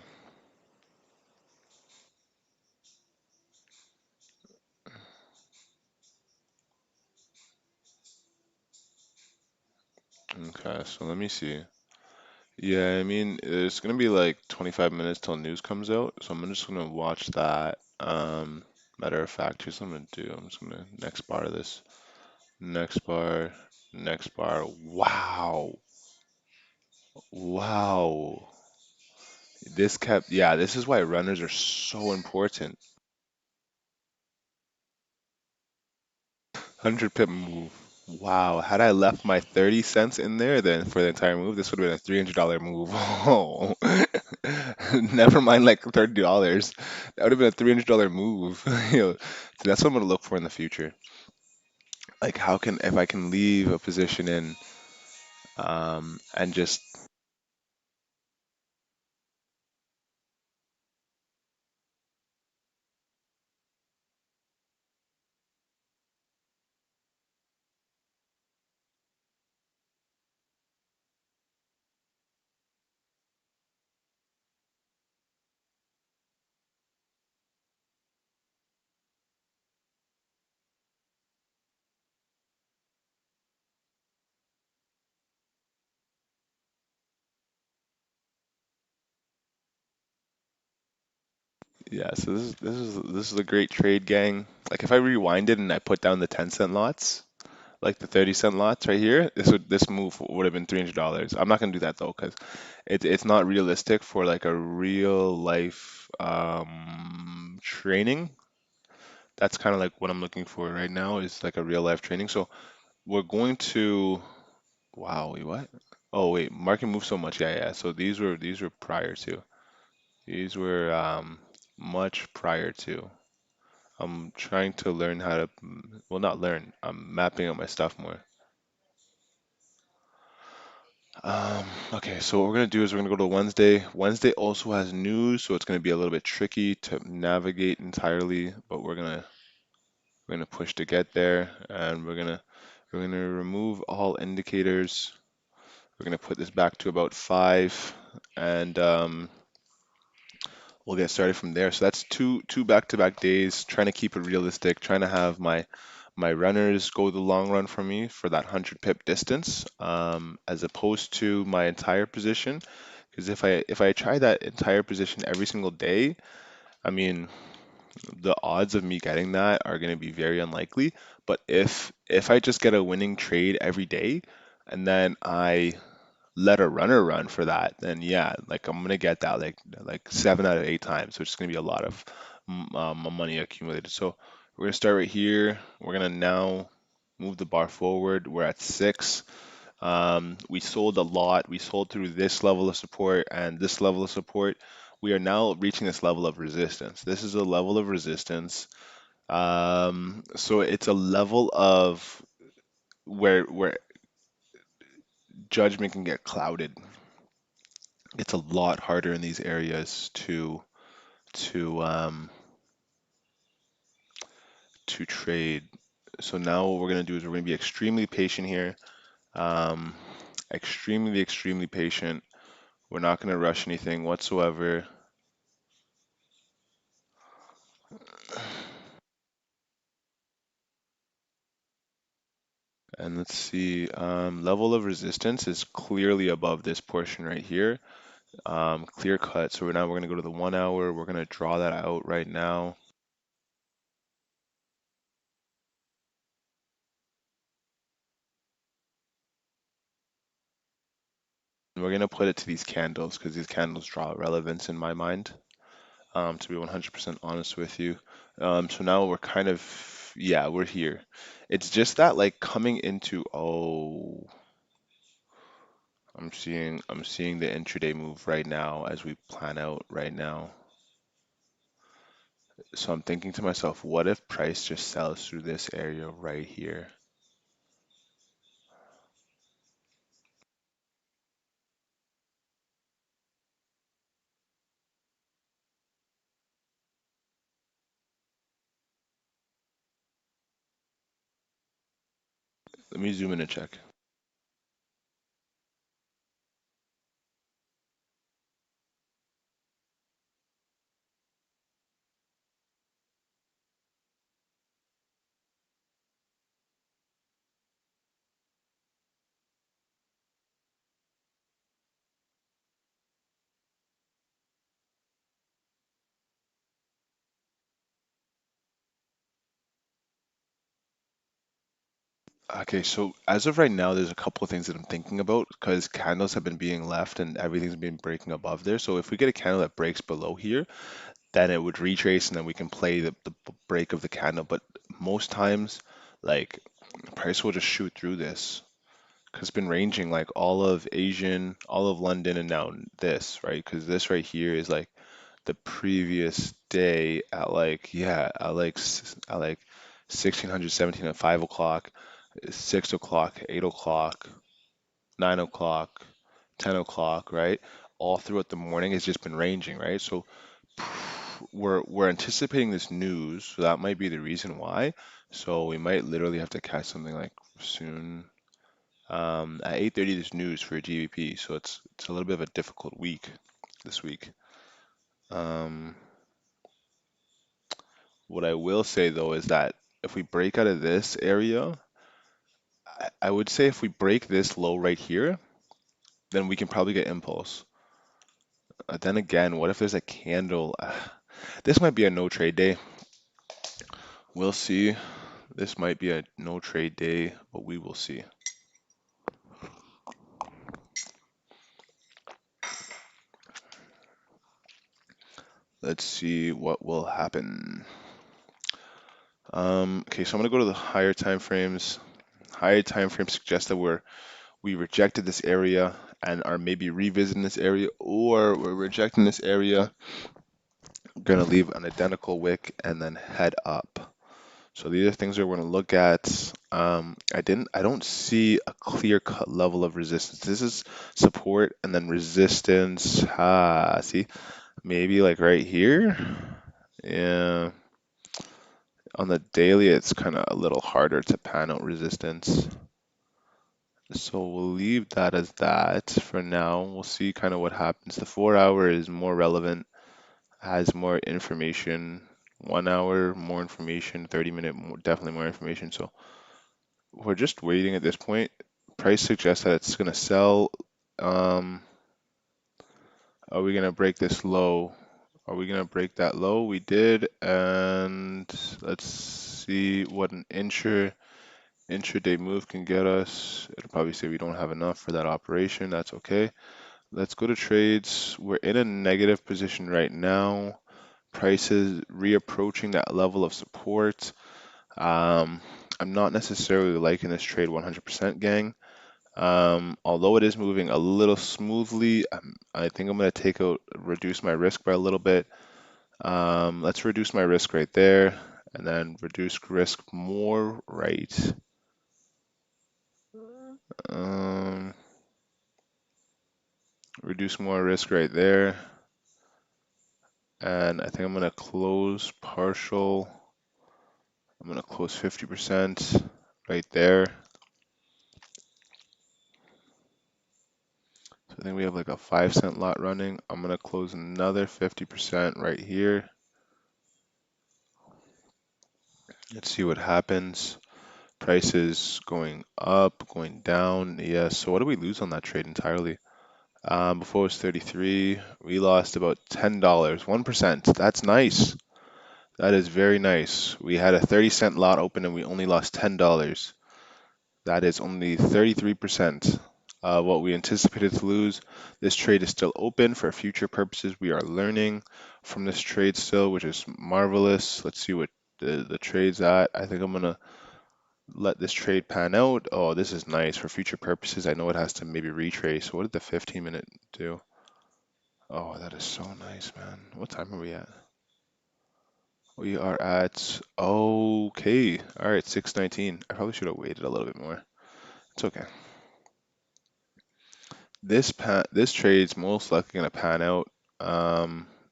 [SPEAKER 2] Okay. So let me see. Yeah, I mean, it's gonna be like 25 minutes till news comes out, so I'm just gonna watch that. Matter of fact, here's what I'm gonna do. I'm just gonna next bar of this. Next bar. Next bar. Wow. Wow. Yeah, this is why runners are so important. 100 pip move. Wow, had I left my 30 cents in there then for the entire move, this would have been a $300 move. Oh, never mind like $30. That would have been a $300 move. You know, so that's what I'm gonna look for in the future. Like, if I can leave a position in, and just, yeah, so this is a great trade, gang. Like, if I rewinded and I put down the 10-cent lots, like the 30-cent lots right here, this move would have been $300. I'm not gonna do that though, because it's not realistic for like a real life training. That's kind of like what I'm looking for right now, is like a real life training. So we're going to, wow, wait, what? Oh wait, market moved so much. Yeah, yeah. So these were prior to. These were much prior to. I'm trying to learn how to, well, not learn. I'm mapping out my stuff more. Okay, so what we're gonna do is we're gonna go to Wednesday. Wednesday also has news, so it's gonna be a little bit tricky to navigate entirely, but we're gonna push to get there, and we're gonna remove all indicators. We're gonna put this back to about 5, and we'll get started from there. So that's two back-to-back days, trying to keep it realistic, trying to have my runners go the long run for me for that 100 pip distance, as opposed to my entire position. Because if I try that entire position every single day, I mean, the odds of me getting that are going to be very unlikely. But if I just get a winning trade every day, and then I let a runner run for that, then yeah, like I'm gonna get that like 7 out of 8 times, which is gonna be a lot of money accumulated. So we're gonna start right here. We're gonna now move the bar forward. We're at 6. We sold a lot. We sold through this level of support and this level of support. we are now reaching this level of resistance. This is a level of resistance. So it's a level of where judgment can get clouded. It's a lot harder in these areas to to trade. So now what we're going to do is we're going to be extremely patient here. Um, extremely patient. We're not going to rush anything whatsoever. And let's see, level of resistance is clearly above this portion right here. Clear cut. So now we're going to go to the 1 hour. We're going to draw that out right now. And we're going to put it to these candles because these candles draw relevance in my mind, to be 100% honest with you. So now we're kind of, yeah, we're here. It's just that like coming into, oh, I'm seeing the intraday move right now as we plan out right now. So I'm thinking to myself, what if price just sells through this area right here? Let me zoom in and check. Okay, so as of right now, there's a couple of things that I'm thinking about because candles have been being left and everything's been breaking above there. So if we get a candle that breaks below here, then it would retrace and then we can play the break of the candle. But most times, like price will just shoot through this because it's been ranging like all of Asian, all of London, and now this, right? Because this right here is like the previous day at like yeah at like 1600 17 at 5 o'clock, 6 o'clock, 8 o'clock, 9 o'clock, 10 o'clock, right? All throughout the morning has just been ranging, right? So we're anticipating this news, so that might be the reason why. So we might literally have to catch something like soon. At 8:30 there's news for GBP, so it's a little bit of a difficult week this week. Um, what I will say though is that if we break out of this area, I would say if we break this low right here, then we can probably get impulse. Then again, what if there's a candle? This might be a no trade day. We'll see. This might be a no trade day, but we will see. Let's see what will happen. Okay, so I'm gonna go to the higher time frames. Higher time frames suggest that we rejected this area and are maybe revisiting this area, or we're rejecting this area, gonna leave an identical wick and then head up. So these are things that we're going to look at. I don't see a clear-cut level of resistance. This is support and then resistance. Ah, see, maybe like right here. Yeah, on the daily, it's kind of a little harder to pan out resistance. So we'll leave that as that for now. We'll see kind of what happens. The 4 hour is more relevant, has more information. 1 hour, more information. 30-minute, more, definitely more information. So we're just waiting at this point. Price suggests that it's going to sell. Um, are we going to break this low? Are we going to break that low? We did, and let's see what an intraday move can get us. It'll probably say we don't have enough for that operation. That's okay. Let's go to trades. We're in a negative position right now. Price is reapproaching that level of support. I'm not necessarily liking this trade 100%, gang. Although it is moving a little smoothly, I think I'm going to reduce my risk by a little bit. Let's reduce my risk right there, and then reduce risk more right. Um, Reduce more risk right there, and I think I'm going to close partial. I'm going to close 50% right there. So I think we have like a 5 cent lot running. I'm going to close another 50% right here. Let's see what happens. Prices going up, going down. Yes. So what do we lose on that trade entirely? Before it was 33, we lost about $10, 1%. That's nice. That is very nice. We had a 30-cent lot open and we only lost $10. That is only 33% what we anticipated to lose. This trade is still open for future purposes. We are learning from this trade still, which is marvelous. Let's see what the trade's at. I think I'm gonna let this trade pan out. Oh, this is nice for future purposes. I know it has to maybe retrace. What did the 15-minute do? Oh, that is so nice, man. What time are we at? We are at, okay. All right, 6:19. I probably should have waited a little bit more. It's okay. This trade's most likely gonna pan out.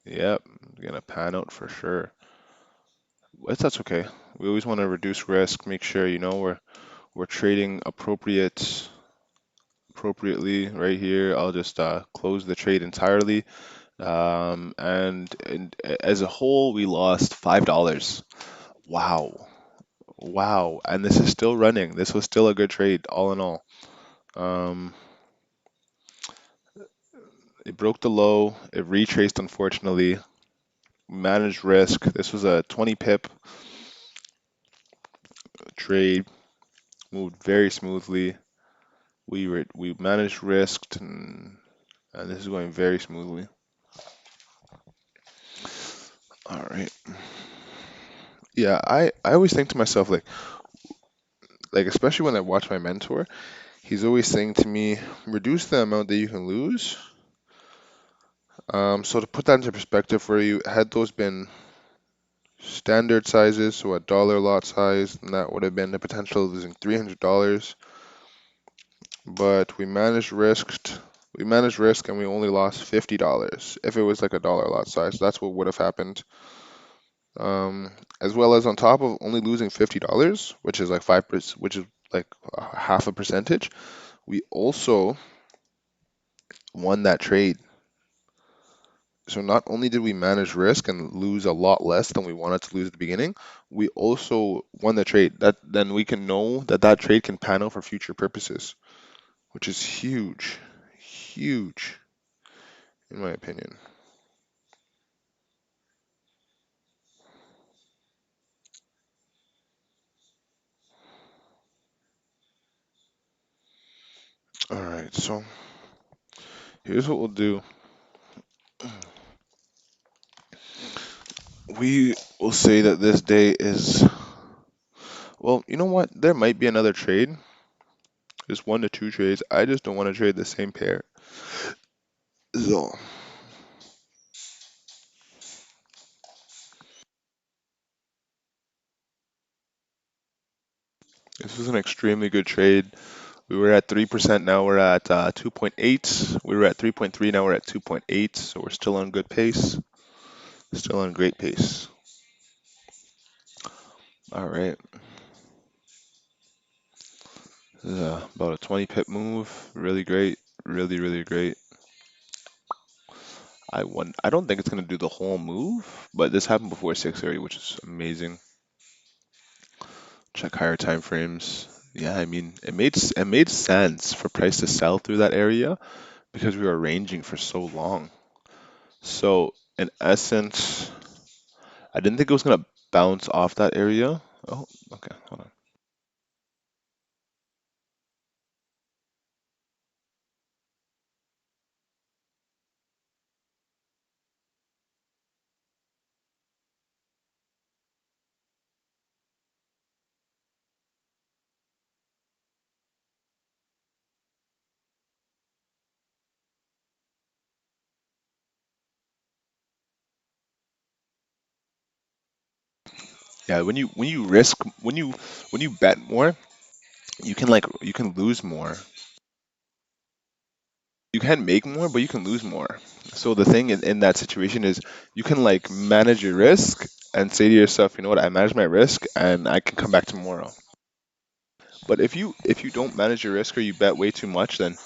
[SPEAKER 2] Yep, gonna pan out for sure. But that's okay. We always want to reduce risk, make sure we're trading appropriately right here. I'll just close the trade entirely. And as a whole, we lost $5. Wow. Wow. And this is still running. This was still a good trade, all in all. Um, it broke the low. It retraced, unfortunately. Managed risk. This was a 20 pip trade. Moved very smoothly. We managed risk, and this is going very smoothly. All right. Yeah, I always think to myself like especially when I watch my mentor, he's always saying to me, reduce the amount that you can lose. So to put that into perspective for you, had those been standard sizes, so a dollar lot size, and that would have been the potential of losing $300. But we managed risk and we only lost $50 if it was like a dollar lot size. That's what would have happened. As well as on top of only losing $50, which is like 5%, which is like half a percentage, we also won that trade. So not only did we manage risk and lose a lot less than we wanted to lose at the beginning, we also won the trade. That then we can know that that trade can pan out for future purposes, which is huge, huge in my opinion. All right, so here's what we'll do. We will say that this day is, well, you know what? There might be another trade. There's 1 to 2 trades. I just don't want to trade the same pair. So this was an extremely good trade. We were at 3%, now we're at 2.8. We were at 3.3, now we're at 2.8. So we're still on good pace. Still on great pace. All right. This is about a 20 pip move. Really great. Really, really great. I don't think it's gonna do the whole move, but this happened before 6:30, which is amazing. Check higher time frames. Yeah, I mean, it made sense for price to sell through that area because we were ranging for so long. So in essence, I didn't think it was gonna bounce off that area. Oh, okay, hold on. Yeah, when you bet more, you can lose more. You can make more, but you can lose more. So the thing in that situation is you can like manage your risk and say to yourself, you know what, I manage my risk and I can come back tomorrow. But if you don't manage your risk or you bet way too much, then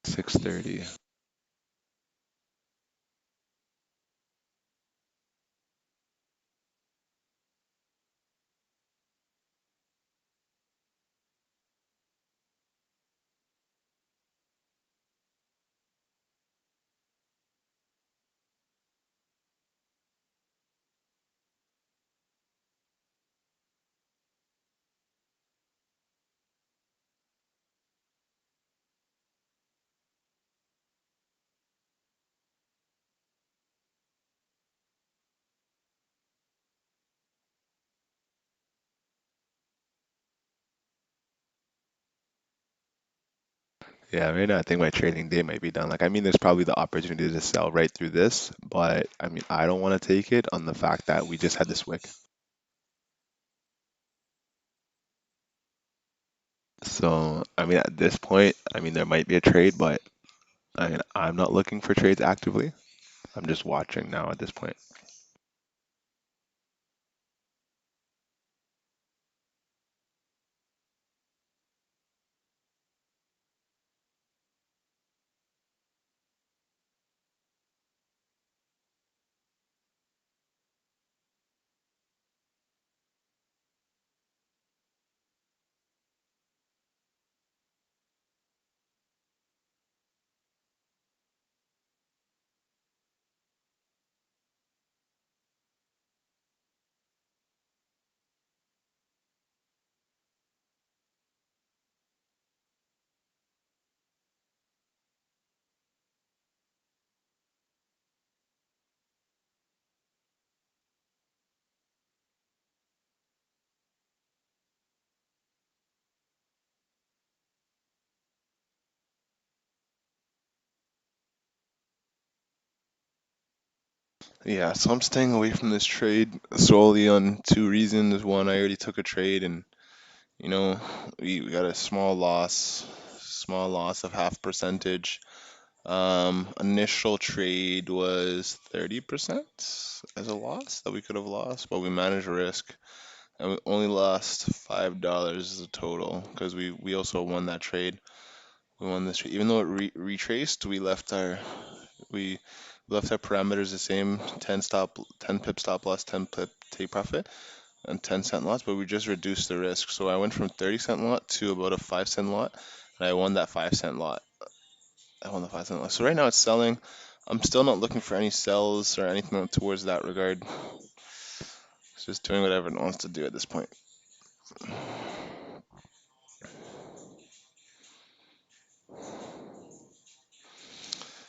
[SPEAKER 2] 6:30. Yeah, right now I think my trading day might be done. Like, I mean, there's probably the opportunity to sell right through this, but I mean, I don't want to take it on the fact that we just had this wick. So, I mean, at this point, I mean, there might be a trade, but I mean, I'm not looking for trades actively. I'm just watching now at this point. Yeah, so I'm staying away from this trade solely on two reasons. One, I already took a trade and, you know, we got a small loss of half percentage. Initial trade was 30% as a loss that we could have lost, but we managed risk and we only lost $5 as a total because we also won that trade. We won this trade. Even though it retraced, we left our parameters the same, 10 pip stop loss, 10 pip take profit, and 10-cent loss, but we just reduced the risk. So I went from 30-cent lot to about a 5-cent lot, and I won that 5-cent lot. I won the 5-cent lot. So right now it's selling. I'm still not looking for any sells or anything towards that regard. It's just doing whatever it wants to do at this point.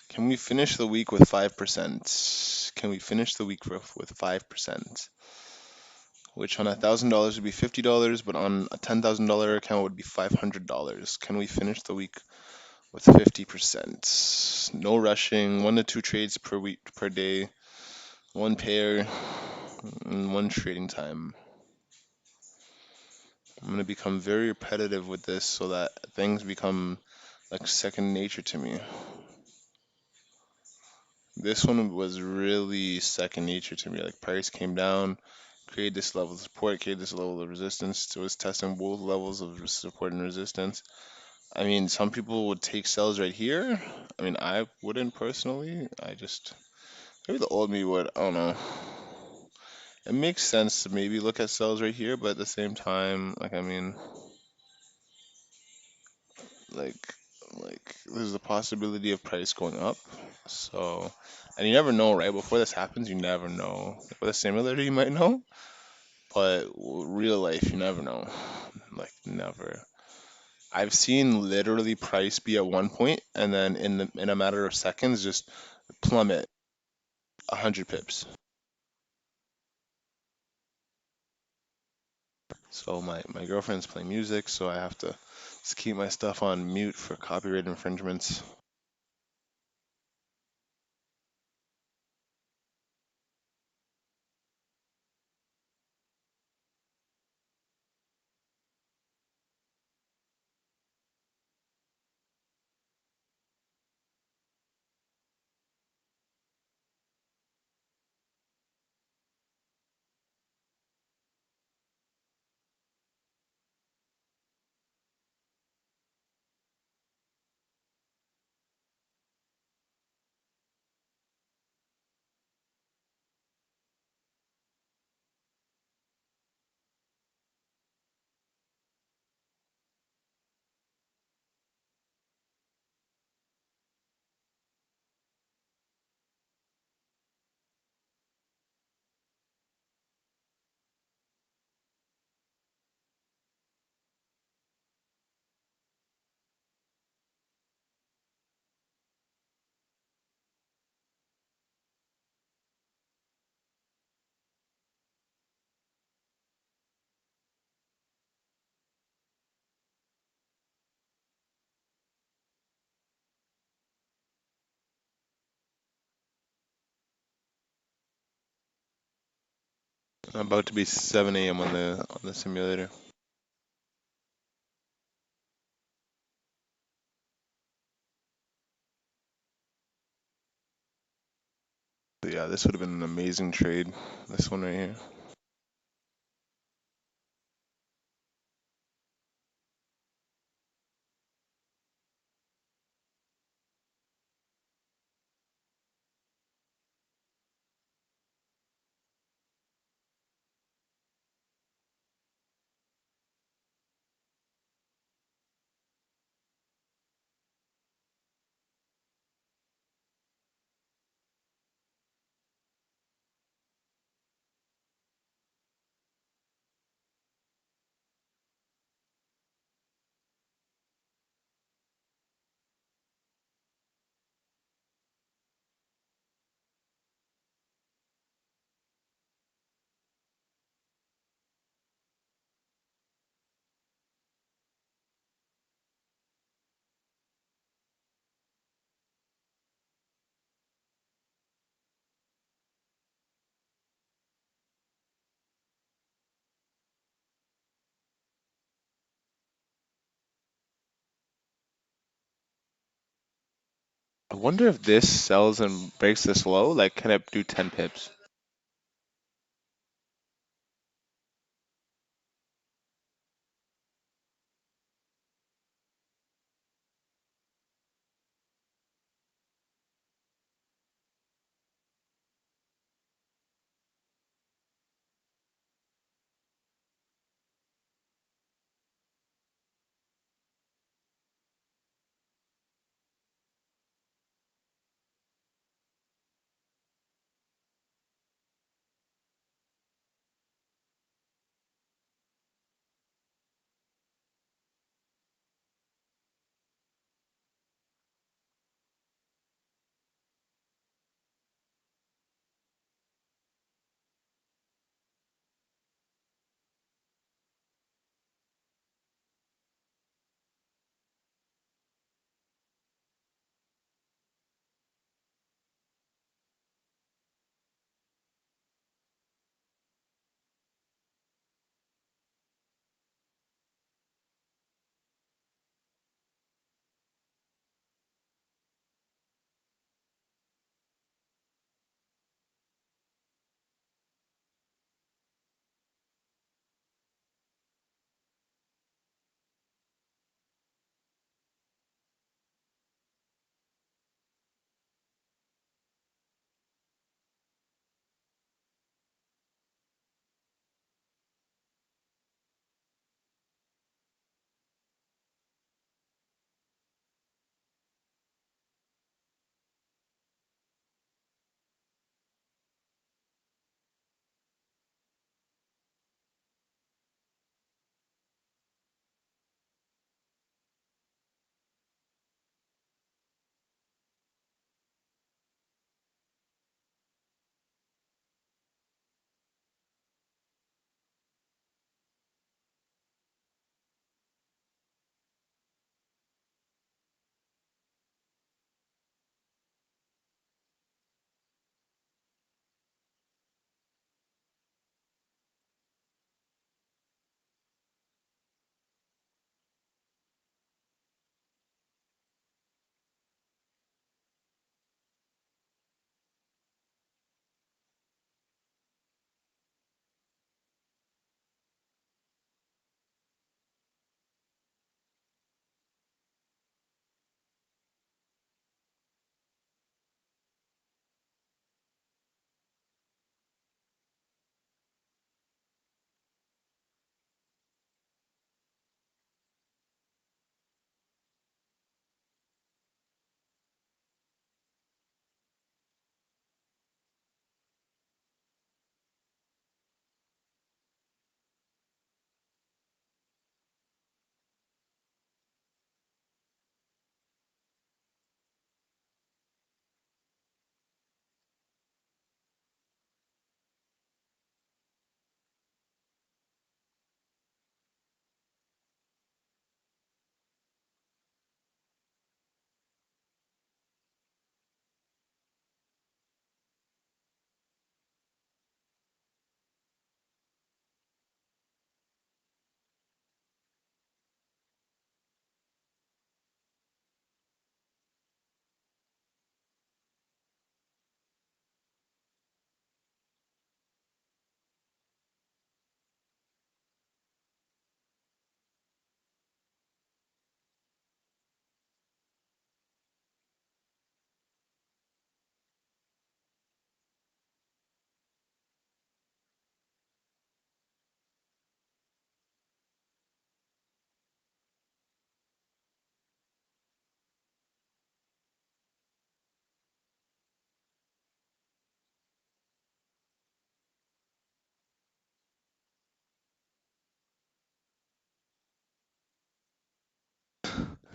[SPEAKER 2] Can we finish the week with 5%? Can we finish the week with 5%? Which on $1,000 would be $50, but on a $10,000 account would be $500. Can we finish the week with 50%? No rushing, 1 to 2 trades per week per day, one pair, and one trading time. I'm gonna become very repetitive with this so that things become like second nature to me. This one was really second nature to me. Like price came down, created this level of support, created this level of resistance. It was testing both levels of support and resistance. I mean, some people would take sells right here. I mean, I wouldn't personally. I just maybe the old me would. I don't know. It makes sense to maybe look at sells right here, but at the same time, like I mean, like there's a possibility of price going up. So, and you never know, right? Before this happens, you never know. With a simulator, you might know, but real life, you never know. Like never. I've seen literally price be at one point and then in a matter of seconds just plummet 100 pips. So my girlfriend's playing music, so I have to just keep my stuff on mute for copyright infringements. About to be 7 a.m. on the simulator. So yeah, this would have been an amazing trade. This one right here. I wonder if this sells and breaks this low. Like, can it do 10 pips?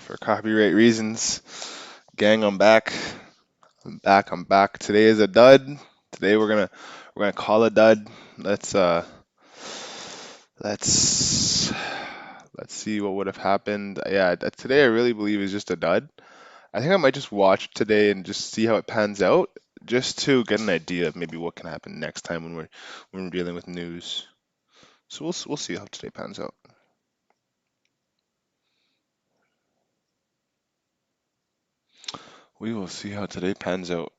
[SPEAKER 2] for copyright reasons. Gang, I'm back. I'm back. I'm back. Today is a dud. Today we're gonna call a dud. Let's uh let's let's see what would have happened. Yeah, today I really believe is just a dud. I think I might just watch today and just see how it pans out, just to get an idea of maybe what can happen next time when we're dealing with news. So we'll see how today pans out. We will see how today pans out.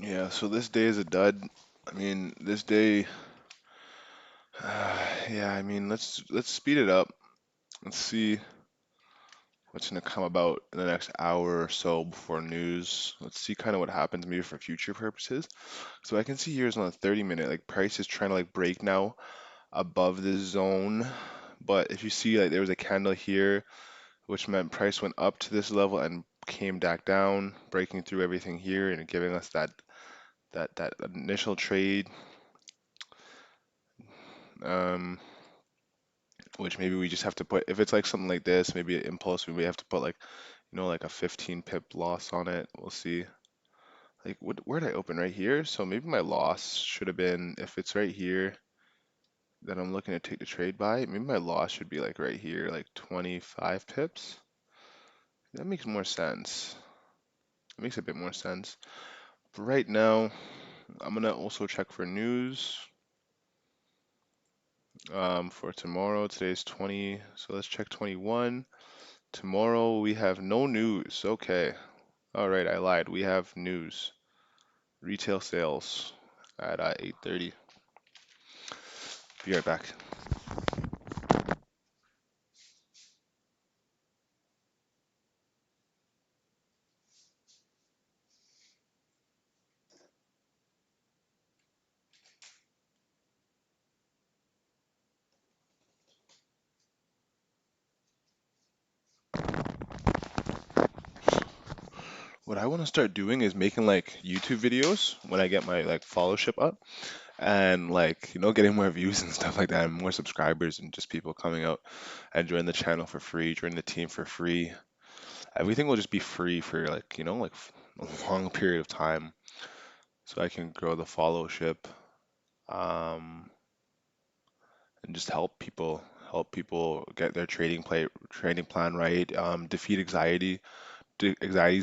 [SPEAKER 2] Yeah, so this day is a dud. I mean, this day, yeah, I mean, let's speed it up. Let's see what's gonna come about in the next hour or so before news. Let's see kind of what happens maybe for future purposes. So I can see here's on a 30 minute, like price is trying to like break now above this zone. But if you see like there was a candle here, which meant price went up to this level and came back down, breaking through everything here and giving us that initial trade. Um, which maybe we just have to put if it's like something like this, maybe an impulse, we may have to put like like a 15 pip loss on it. We'll see. Like where did I open right here? So maybe my loss should have been if it's right here that I'm looking to take the trade by. Maybe my loss should be like right here, like 25 pips. That makes more sense. It makes a bit more sense. But right now, I'm gonna also check for news for tomorrow. Today's 20, so let's check 21. Tomorrow we have no news. Okay. All right, I lied. We have news. Retail sales at 8:30. Be right back. What I want to start doing is making like YouTube videos when I get my like followership up and like, getting more views and stuff like that and more subscribers and just people coming out and join the channel for free, join the team for free. Everything will just be free for like, a long period of time so I can grow the followership um, and just help people get their trading plan right, defeat anxieties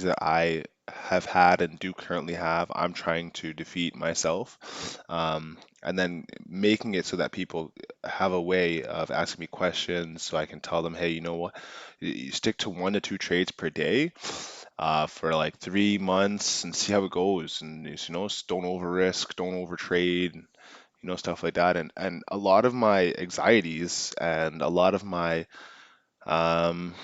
[SPEAKER 2] that I have had and do currently have. I'm trying to defeat myself, and then making it so that people have a way of asking me questions so I can tell them, hey, you know what, you stick to 1 to 2 trades per day for like 3 months and see how it goes, and don't over risk, don't over trade, stuff like that. And a lot of my anxieties and a lot of my um,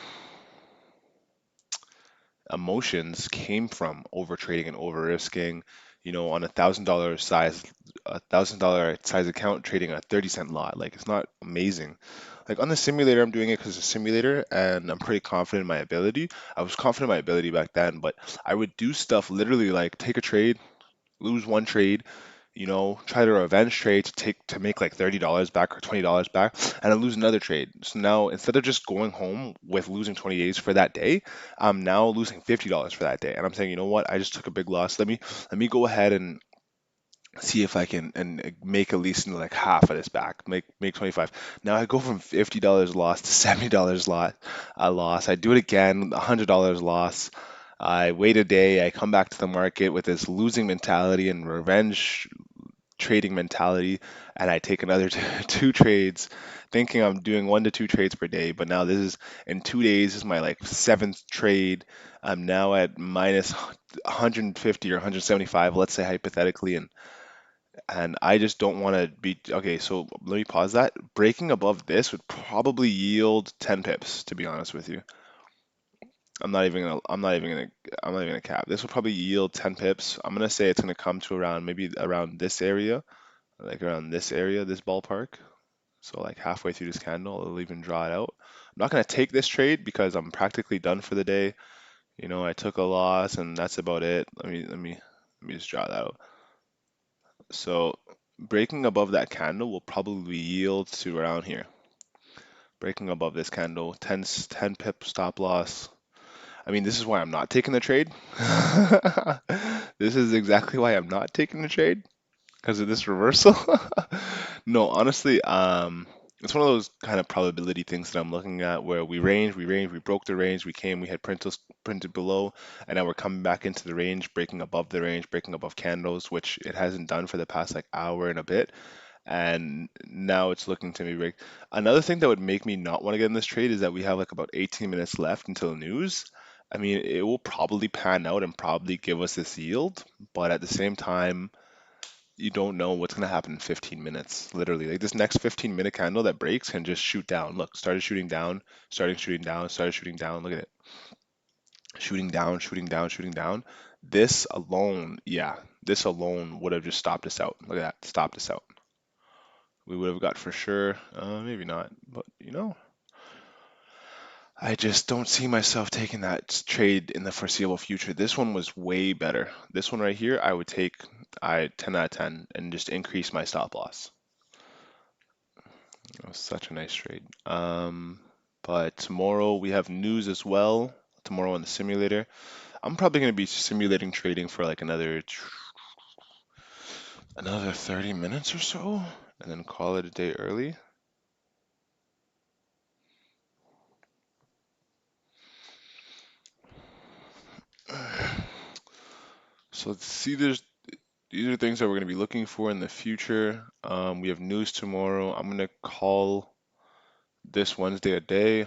[SPEAKER 2] emotions came from over trading and over risking. On a $1,000 size account, trading a 30-cent lot. Like it's not amazing. Like on the simulator, I'm doing it because it's a simulator, and I'm pretty confident in my ability. I was confident in my ability back then, but I would do stuff literally like take a trade, lose one trade, try to revenge trade to make like $30 back or $20 back, and I lose another trade. So now instead of just going home with losing 20 days for that day, I'm now losing $50 for that day. And I'm saying, you know what? I just took a big loss. Let me go ahead and see if I can and make at least like half of this back, make 25. Now I go from $50 loss to $70 loss. I do it again, $100 loss. I wait a day. I come back to the market with this losing mentality and revenge trading mentality, and I take another two trades, thinking I'm doing 1 to 2 trades per day. But now this is in 2 days. This is my like seventh trade. I'm now at minus 150 or 175, let's say hypothetically, and I just don't want to be okay. So let me pause that. Breaking above this would probably yield 10 pips, to be honest with you. I'm not even gonna cap. This will probably yield 10 pips. I'm gonna say it's gonna come to around maybe around this area, like around this area, this ballpark. So like halfway through this candle, I'll even draw it out. I'm not gonna take this trade because I'm practically done for the day. I took a loss and that's about it. Let me just draw that out. So breaking above that candle will probably yield to around here. Breaking above this candle, 10 pip stop loss. I mean, this is why I'm not taking the trade. This is exactly why I'm not taking the trade because of this reversal. No, honestly, it's one of those kind of probability things that I'm looking at where we broke the range, we had printed below, and now we're coming back into the range, breaking above the range, breaking above candles, which it hasn't done for the past like hour and a bit. And now it's looking to me break. Another thing that would make me not want to get in this trade is that we have like about 18 minutes left until news. I mean, it will probably pan out and probably give us this yield, but at the same time, you don't know what's going to happen in 15 minutes. Literally, like this next 15-minute candle that breaks can just shoot down. Look, started shooting down, starting shooting down, started shooting down. Look at it. Shooting down, shooting down, shooting down. This alone, yeah, this alone would have just stopped us out. Look at that, stopped us out. We would have got for sure, maybe not, but I just don't see myself taking that trade in the foreseeable future. This one was way better. This one right here, I would take I 10 out of 10 and just increase my stop loss. It was such a nice trade. But tomorrow we have news as well. Tomorrow on the simulator. I'm probably going to be simulating trading for like another 30 minutes or so, and then call it a day early. So see, these are things that we're going to be looking for in the future. We have news tomorrow. I'm going to call this Wednesday a day,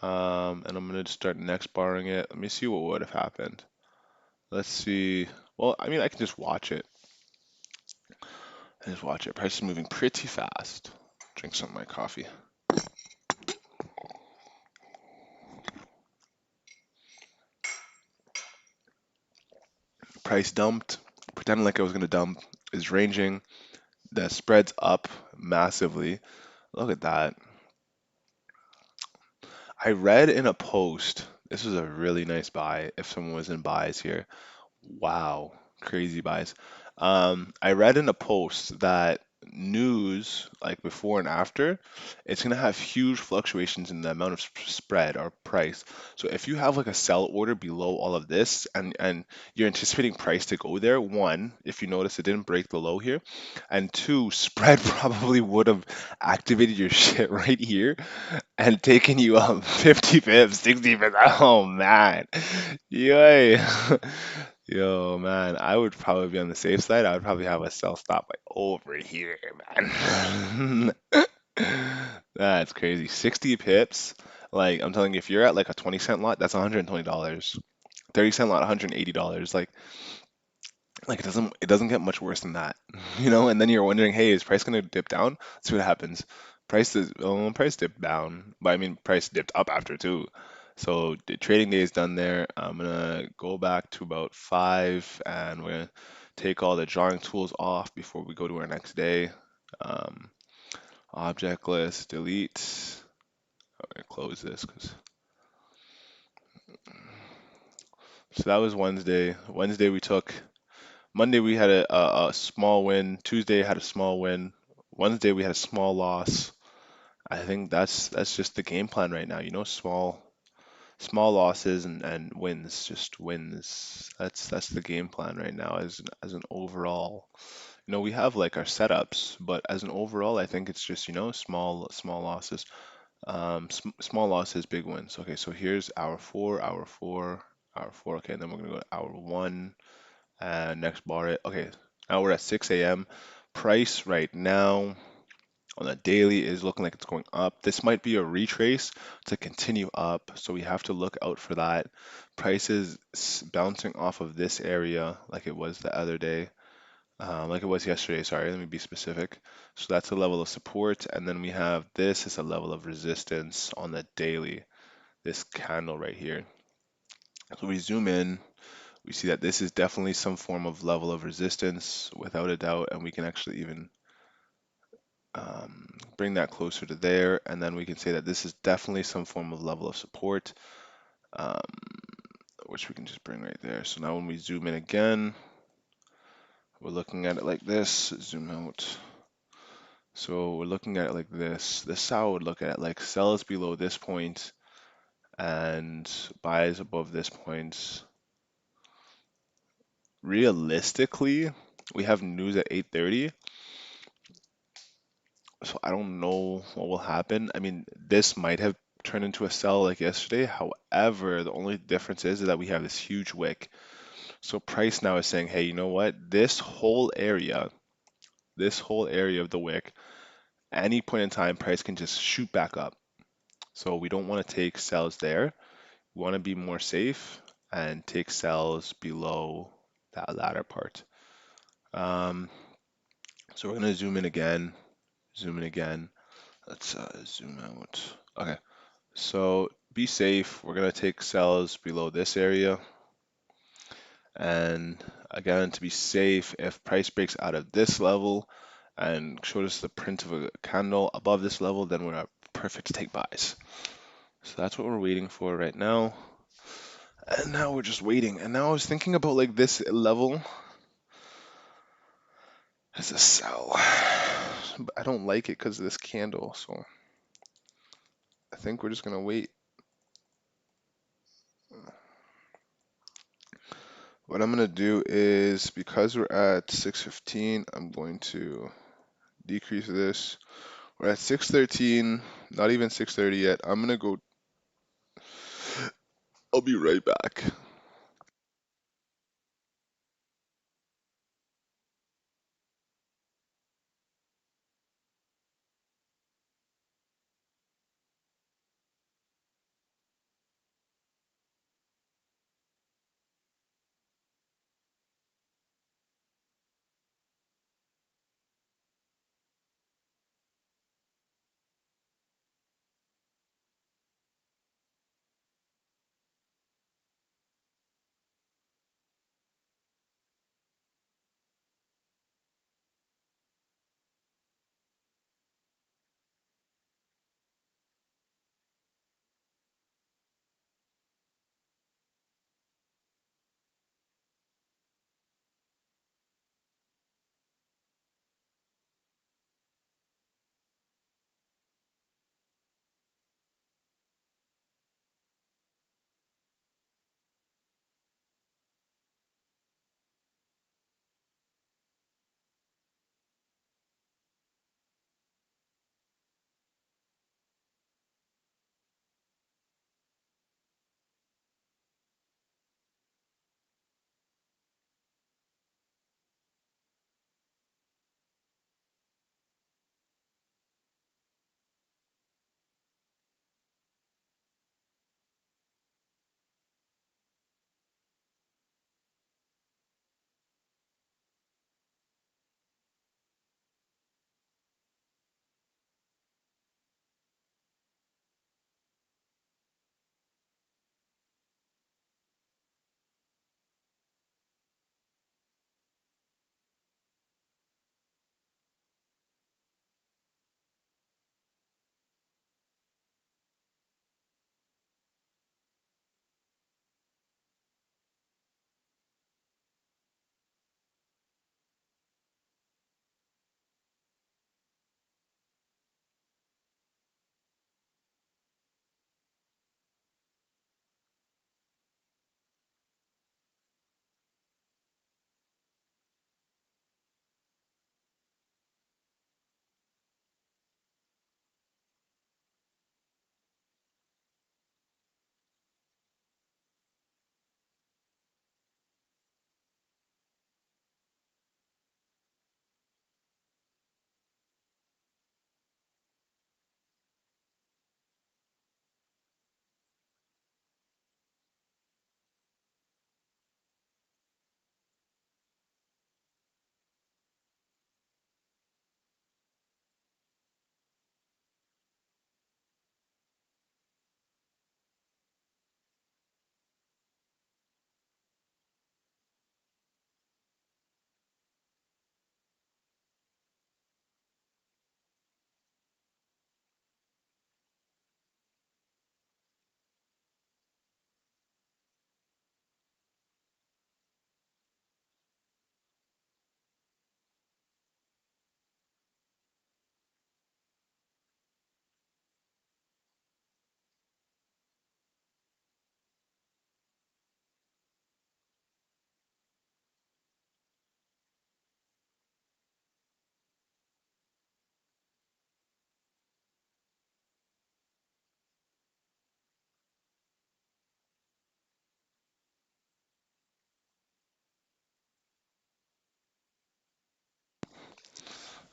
[SPEAKER 2] and I'm going to start next barring it. Let me see what would have happened. Let's see. Well, I mean, I can just watch it. I just watch it. Price is moving pretty fast. Drink some of my coffee. Price dumped. Pretending like I was going to dump is ranging. The spread's up massively. Look at that. I read in a post, this was a really nice buy if someone was in buys here. Wow, crazy buys. I read in a post that news, like before and after, it's gonna have huge fluctuations in the amount of spread or price. So if you have like a sell order below all of this and you're anticipating price to go there, one, if you notice it didn't break the low here, and two, spread probably would have activated your shit right here and taken you up 50 pips, 60 pips. Oh man. Yay. Yo, man, I would probably be on the safe side. I would probably have a sell stop like over here, man. That's crazy. 60 pips. Like, I'm telling you, if you're at like a 20-cent lot, that's $120. 30-cent lot, $180. Like it doesn't get much worse than that, you know. And then you're wondering, hey, is price gonna dip down? Let's see what happens. Price dipped down, but I mean price dipped up after too. So the trading day is done there. I'm gonna go back to about 5, and we're gonna take all the drawing tools off before we go to our next day. Um, Object list, delete. I'm gonna close this because so that was Wednesday. Wednesday we took Monday we had a small win. Tuesday had a small win. Wednesday we had a small loss. I think that's just the game plan right now. You know, small losses and wins, just wins. That's the game plan right now as an overall. You know, we have like our setups, but as an overall, I think it's just, small losses. Small losses, big wins. Okay, so here's hour four, hour four, hour four. Okay, and then we're gonna go to hour one. And next bar it. Okay, now we're at 6 a.m. Price right now on the daily is looking like it's going up. This might be a retrace to continue up, so we have to look out for that. Price is bouncing off of this area like it was the other day, like it was yesterday. Sorry, let me be specific. So that's a level of support, and then we have this is a level of resistance on the daily. This candle right here. So we zoom in. We see that this is definitely some form of level of resistance without a doubt, and we can actually even bring that closer to there, and then we can say that this is definitely some form of level of support, um, which we can just bring right there. So now when we zoom in again, we're looking at it like this, zoom out. So we're looking at it like this. This is how I would look at it, like sells below this point and buys above this point. Realistically, we have news at 8:30. So I don't know what will happen. I mean, this might have turned into a sell like yesterday. However, the only difference is that we have this huge wick. So price now is saying, hey, you know what? This whole area of the wick, any point in time, price can just shoot back up. So we don't want to take sells there. We want to be more safe and take sells below that latter part. Um, so we're gonna zoom in again, zoom in again. Let's zoom out. Okay, so be safe. We're gonna take sells below this area. And again, to be safe, if price breaks out of this level and showed us the print of a candle above this level, then we're perfect to take buys. So that's what we're waiting for right now. And now we're just waiting. And now I was thinking about like this level as a sell. But I don't like it because of this candle. So I think we're just gonna wait. What I'm gonna do is, because we're at 6:15, I'm going to decrease this. We're at 6:13, not even 6:30 yet. I'm gonna go. I'll be right back.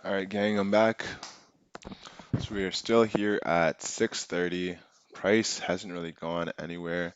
[SPEAKER 2] All right, gang, I'm back. So we are still here at 6:30. Price hasn't really gone anywhere.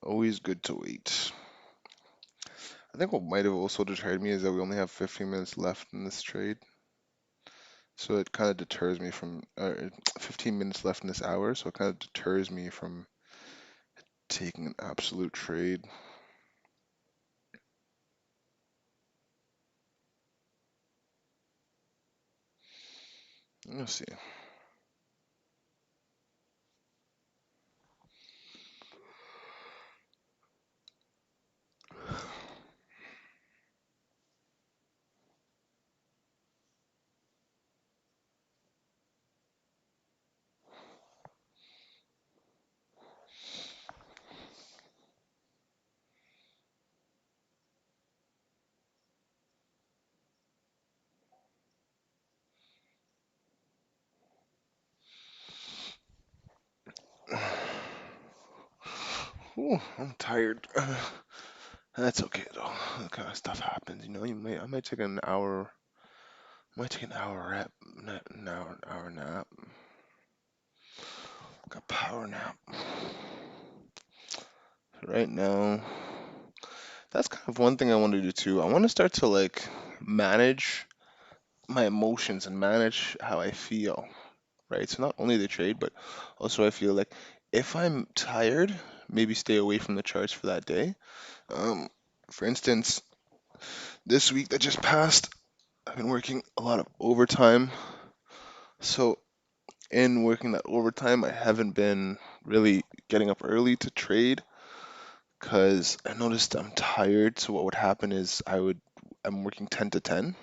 [SPEAKER 2] Always good to wait. I think what might have also deterred me is that we only have 15 minutes left in this trade. So it kind of deters me from 15 minutes left in this hour, so it kind of deters me from taking an absolute trade. Let's see. Ooh, I'm tired. That's okay though. That kind of stuff happens, you know. I might take an hour, an hour nap, like a power nap. Right now, that's kind of one thing I want to do too. I want to start to like manage my emotions and manage how I feel, right? So not only the trade, but also I feel like if I'm tired, maybe stay away from the charts for that day. Um, for instance, this week that just passed, I've been working a lot of overtime. So in working that overtime, I haven't been really getting up early to trade because I noticed I'm tired. So what would happen is I'm working 10 to 10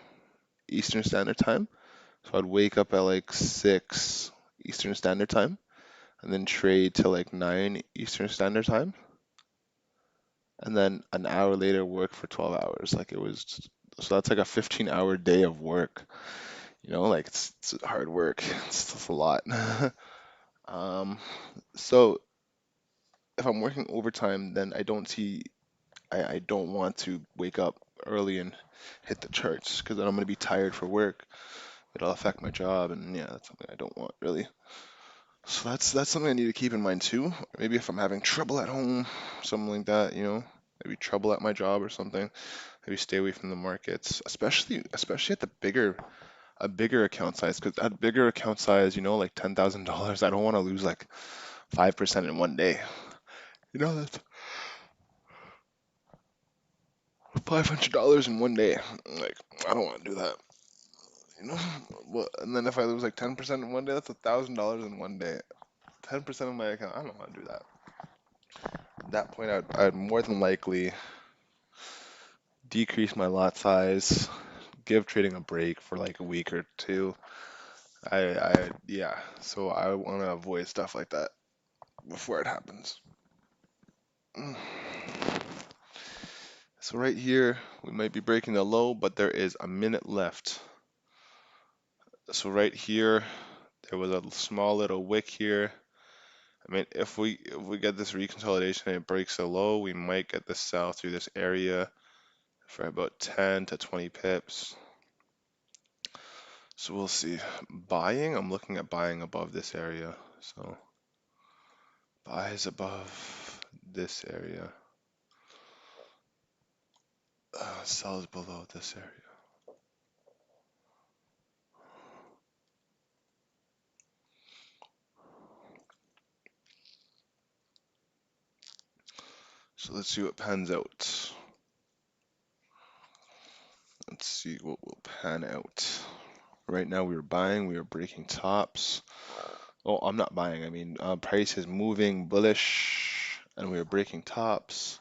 [SPEAKER 2] Eastern Standard Time. So I'd wake up at like 6 Eastern Standard Time and then trade till like 9 Eastern Standard Time. And then an hour later work for 12 hours. Like it was, so that's like a 15-hour day of work. You know, like it's hard work. It's a lot. Um, so if I'm working overtime, then I don't want to wake up early and hit the charts because then I'm gonna be tired for work. It'll affect my job, and yeah, that's something I don't want really. So that's something I need to keep in mind too. Maybe if I'm having trouble at home, something like that, you know, maybe trouble at my job or something. Maybe stay away from the markets, especially at the bigger account size. Because at bigger account size, you know, like $10,000, I don't want to lose like 5% in one day. You know, that's $500 in one day. Like I don't want to do that. You know, well, and then if I lose like 10% in one day, that's $1,000 in one day. 10% of my account, I don't want to do that. At that point, I'd more than likely decrease my lot size, give trading a break for like a week or two. Yeah. So I want to avoid stuff like that before it happens. Mm. So right here, we might be breaking the low, but there is a minute left. So right here, there was a small little wick here. I mean, if we get this reconsolidation and it breaks the low, we might get the sell through this area for about 10 to 20 pips. So we'll see. Buying, I'm looking at buying above this area. So buys above this area. Sells below this area. So let's see what pans out. Let's see what will pan out. Right now we are buying, we are breaking tops. Oh, I'm not buying. I mean, price is moving bullish, and we are breaking tops.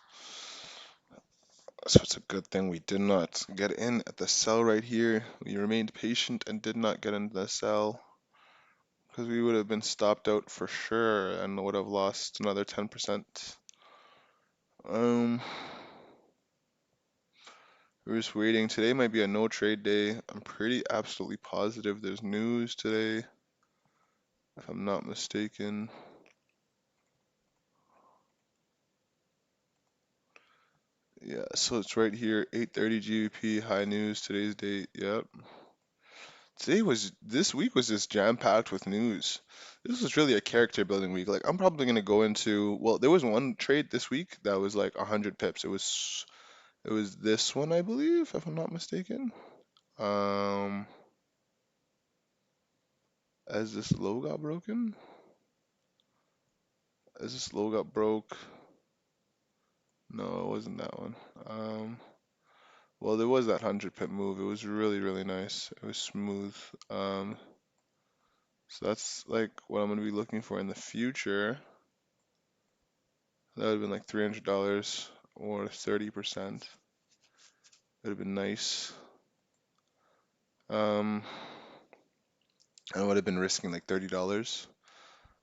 [SPEAKER 2] So it's a good thing we did not get in at the sell right here. We remained patient and did not get into the sell because we would have been stopped out for sure and would have lost another 10%. Um, we're just waiting. Today might be a no trade day. I'm pretty absolutely positive there's news today, if I'm not mistaken. Yeah, so it's right here, 8:30 GBP, high news, today's date. Yep. This week was just jam-packed with news. This was really a character building week. Like I'm probably gonna go into, well, there was one trade this week that was like 100 pips. It was this one, I believe, if I'm not mistaken. Um, as this low got broken, as this low got broke. No, it wasn't that one. Um, well, there was that 100 pip move. It was really, really nice. It was smooth. Um, so that's like what I'm gonna be looking for in the future. That would have been like $300 or 30%. Would have been nice. Um, I would have been risking like $30.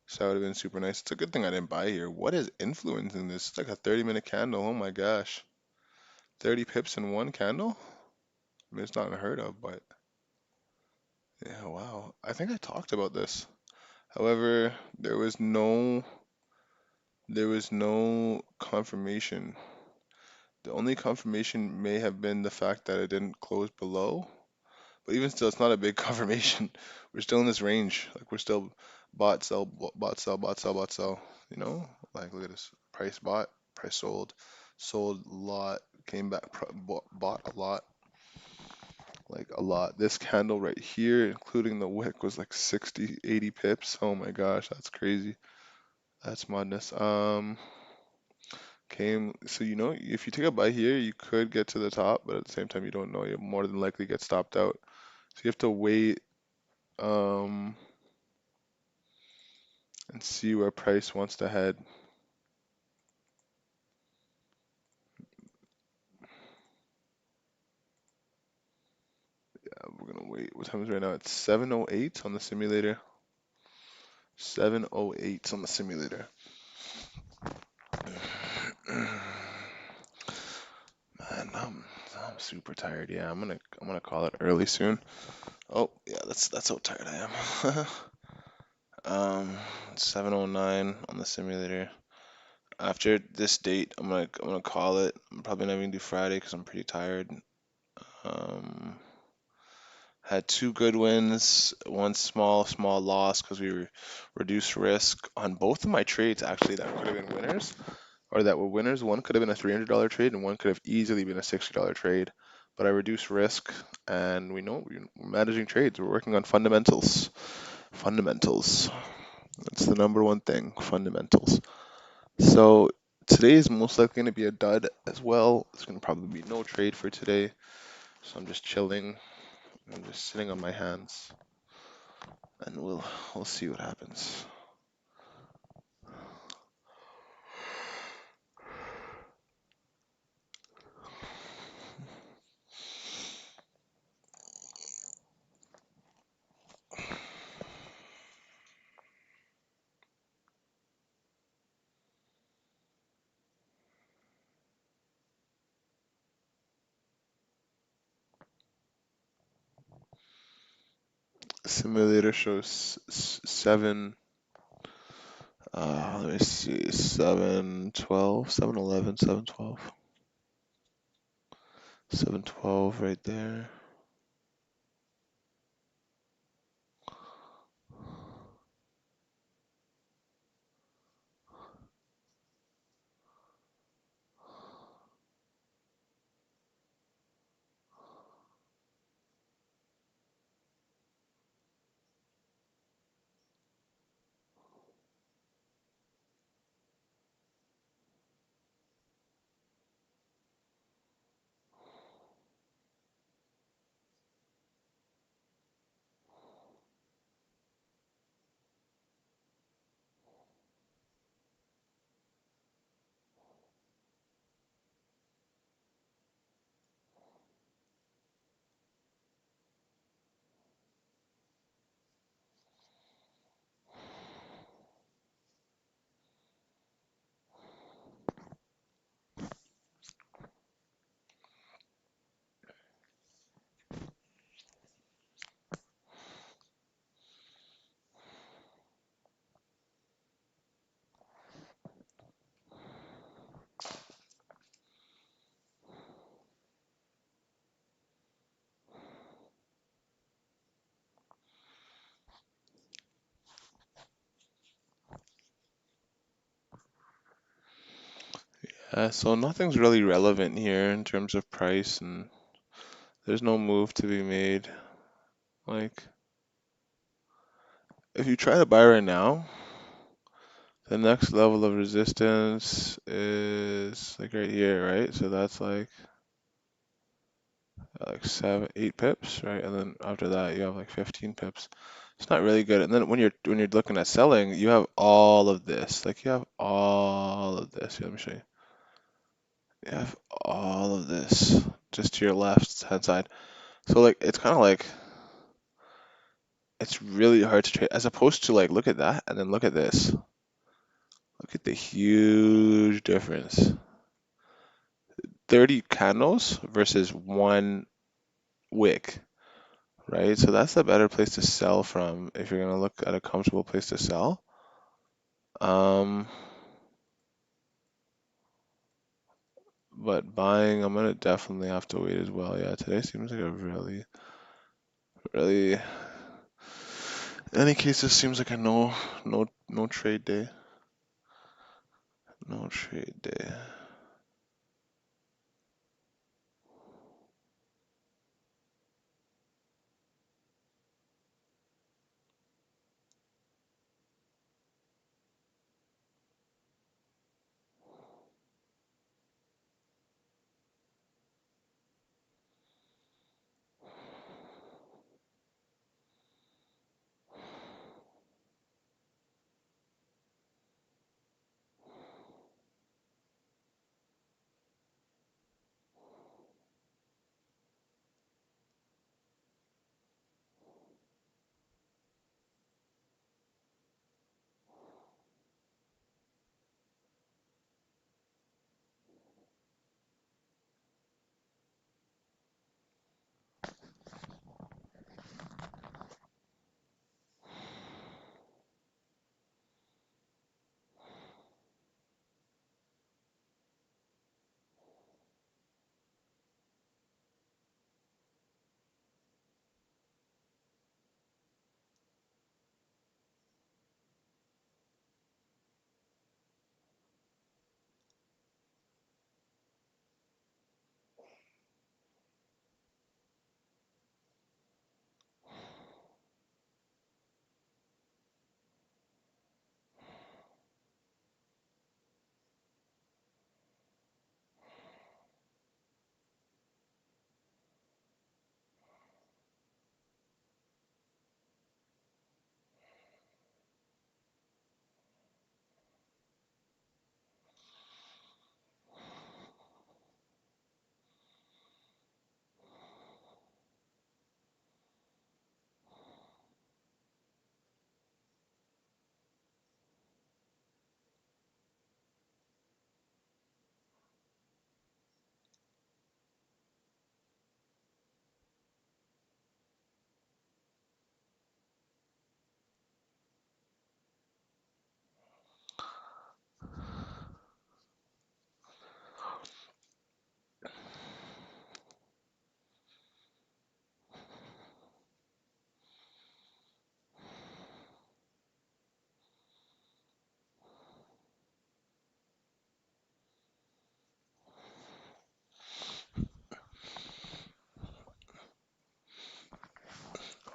[SPEAKER 2] So that would have been super nice. It's a good thing I didn't buy here. What is influencing this? It's like a 30-minute candle. Oh my gosh. 30 pips in one candle? I mean, it's not unheard of, but yeah, wow. I think I talked about this. However, there was no confirmation. The only confirmation may have been the fact that it didn't close below. But even still, it's not a big confirmation. We're still in this range. Like we're still bought, sell, bought, sell, bought, sell, bought, sell. You know, like look at this. Price bought, price sold, sold a lot, came back, bought a lot, like a lot. This candle right here, including the wick, was like 60, 80 pips. Oh my gosh, that's crazy. That's madness. So if you take a buy here, you could get to the top, but at the same time, you don't know. You more than likely get stopped out. So you have to wait. Um, and see where price wants to head. We're gonna wait. What time is it right now? It's 7:08 on the simulator. 7:08 on the simulator. Man, I'm super tired. Yeah, I'm gonna call it early soon. Oh yeah, that's how tired I am. 7:09 on the simulator. After this date, I'm gonna call it. I'm probably not even do Friday because I'm pretty tired. Um, Had two good wins, one small loss because we reduced risk on both of my trades actually that could have been winners or that were winners. One could have been a $300 trade and one could have easily been a $60 trade. But I reduced risk and we know we're managing trades. We're working on fundamentals. Fundamentals. That's the number one thing, fundamentals. So today is most likely going to be a dud as well. It's going to probably be no trade for today. So I'm just chilling. I'm just sitting on my hands. And we'll see what happens. Simulator shows 7. Let me see, 7:12, 7:11, 7:12, 7:12 right there. So nothing's really relevant here in terms of price, and there's no move to be made. Like, if you try to buy right now, the next level of resistance is like right here, right? So that's like 7, 8 pips, right? And then after that, you have like 15 pips. It's not really good. And then when you're looking at selling, you have all of this. Like you have all of this. Here, let me show you. You have all of this just to your left hand side. So like it's kind of like it's really hard to trade as opposed to like look at that and then look at this. Look at the huge difference. 30 candles versus one wick, right? So that's a better place to sell from if you're gonna look at a comfortable place to sell. Um, but buying, I'm gonna definitely have to wait as well. Yeah, today seems like a really, in any case, this seems like a no trade day. No trade day.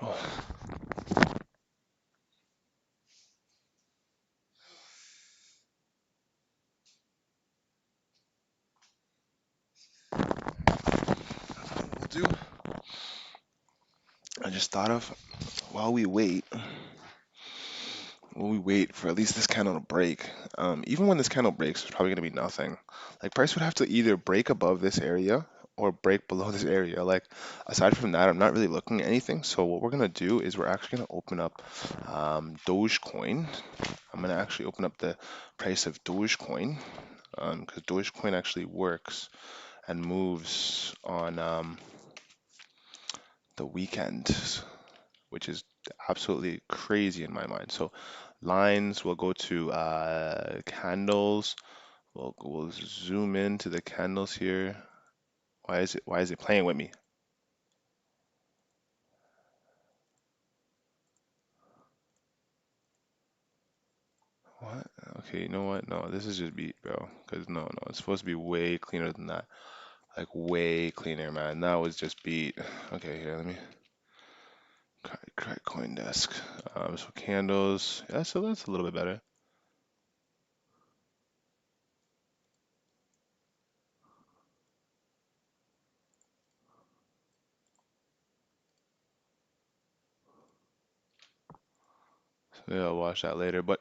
[SPEAKER 2] Oh, we'll do. I just thought of while we wait. Well, we wait for at least this candle to break. Even when this candle breaks, it's probably going to be nothing. Like price would have to either break above this area or break below this area. Like aside from that, I'm not really looking at anything. So what we're going to do is we're actually going to open up Dogecoin. I'm going to actually open up the price of Dogecoin because Dogecoin actually works and moves on the weekend, which is absolutely crazy in my mind. So lines, we'll go to candles. We'll zoom into the candles here. Why is it playing with me? What? Okay, you know what? No, this is just beat, bro. Because no, it's supposed to be way cleaner than that. Like way cleaner, man. That was just beat. Okay, here, let me crack coin desk. So candles. Yeah, so that's a little bit better. So yeah, I'll watch that later. But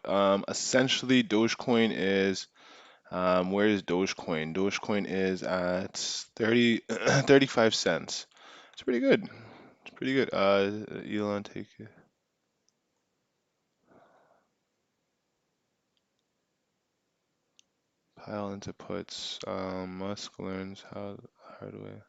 [SPEAKER 2] essentially, Dogecoin is where is Dogecoin? Dogecoin is at 30, 35 cents. It's pretty good. It's pretty good. Elon, take it. Pile into puts. Musk learns how the hard way.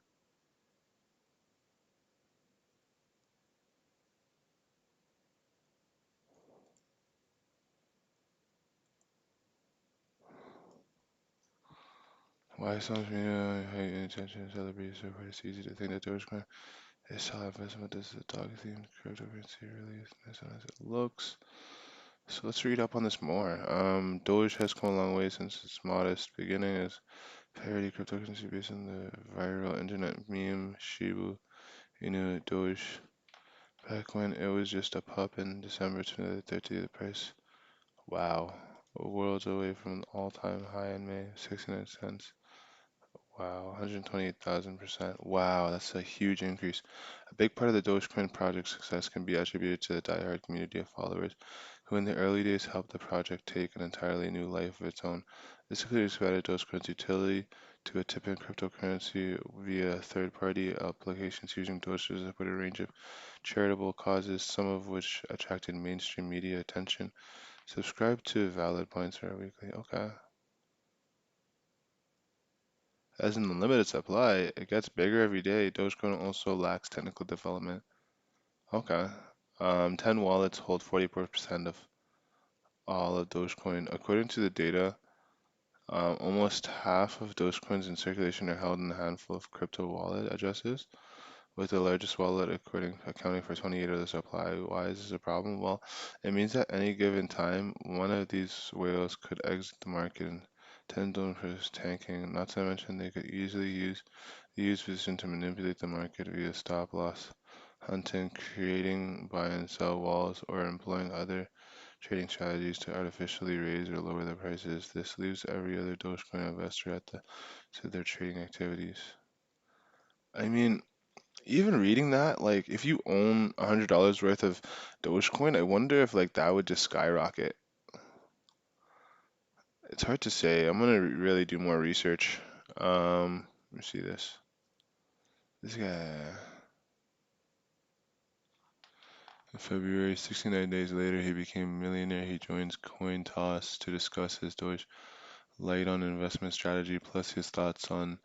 [SPEAKER 2] Why some media high intention celebrities so it's easy to think that Dogecoin is solid investment. This is a dog themed cryptocurrency really is nice as it looks. So let's read up on this more. Doge has come a long way since its modest beginning as parody cryptocurrency based on the viral internet meme Shibu Inu Doge. Back when it was just a pup in December 2030, the price, wow, worlds away from the all-time high in May, 69 cents. Wow, 128,000%. Wow, that's a huge increase. A big part of the Dogecoin project's success can be attributed to the diehard community of followers who in the early days helped the project take an entirely new life of its own. This included expanded Dogecoin's utility to a tipping cryptocurrency via third-party applications using Doge to support a range of charitable causes, some of which attracted mainstream media attention. Subscribe to Valid Points for a weekly. Okay. As in the limited supply, it gets bigger every day. Dogecoin also lacks technical development. Okay. 10 wallets hold 44% of all of Dogecoin. According to the data, almost half of Dogecoins in circulation are held in a handful of crypto wallet addresses, with the largest wallet accounting for 28 of the supply. Why is this a problem? Well, it means at any given time, one of these whales could exit the market and 10 donors tanking. Not to mention they could easily use position to manipulate the market via stop loss hunting, creating buy and sell walls, or employing other trading strategies to artificially raise or lower the prices. This leaves every other Dogecoin investor to their trading activities. I mean, even reading that, like if you own $100 worth of Dogecoin, I wonder if like that would just skyrocket. It's hard to say. I'm gonna really do more research. Let me see this. This guy, in February, 69 days later, he became a millionaire. He joins CoinToss to discuss his Doge light on investment strategy, plus his thoughts on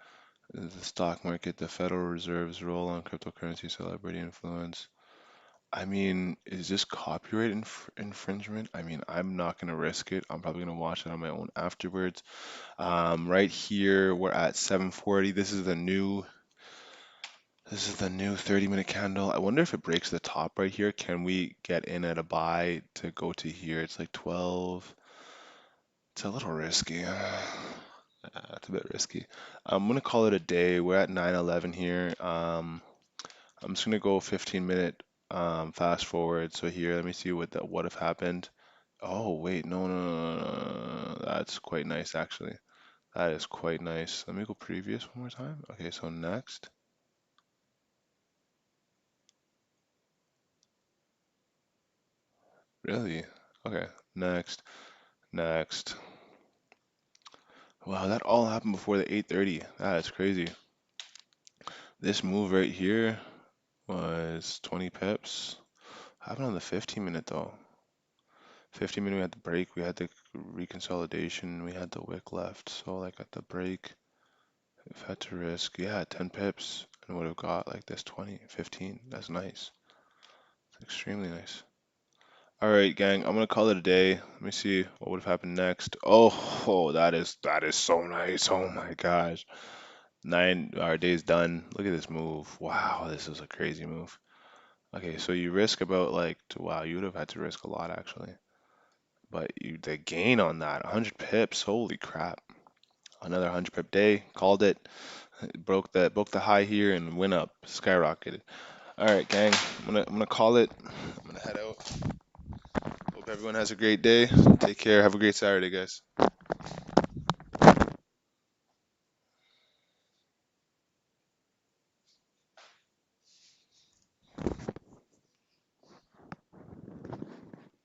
[SPEAKER 2] the stock market, the Federal Reserve's role on cryptocurrency, celebrity influence. I mean, is this copyright infringement? I mean, I'm not gonna risk it. I'm probably gonna watch it on my own afterwards. Right here, we're at 740. This is the new 30-minute candle. I wonder if it breaks the top right here. Can we get in at a buy to go to here? It's like 12. It's a little risky. It's a bit risky. I'm gonna call it a day. We're at 9:11 here. I'm just gonna go 15-minute fast forward. So here, let me see what have happened. Oh wait, no, no, no, no, no, no. That's quite nice actually. That is quite nice. Let me go previous one more time. Okay, so next. Really? Okay, next, next. Wow, that all happened before the 8:30. That is crazy. This move right here was 20 pips. Happened on the 15-minute though. 15-minute we had the break, we had the reconsolidation, we had the wick left. So like at the break, if had to risk, yeah, 10 pips and would have got like this 20, 15. That's nice. It's extremely nice. All right, gang, I'm gonna call it a day. Let me see what would have happened next. Oh, that is so nice. Oh my gosh. Our day's done. Look at this move. Wow, this is a crazy move. Okay, so you risk about like, wow, you would have had to risk a lot actually. But the gain on that, 100 pips, holy crap. Another 100 pip day, called it. Broke the high here and went up, skyrocketed. All right, gang, I'm gonna call it. I'm gonna head out. Hope everyone has a great day. Take care. Have a great Saturday, guys.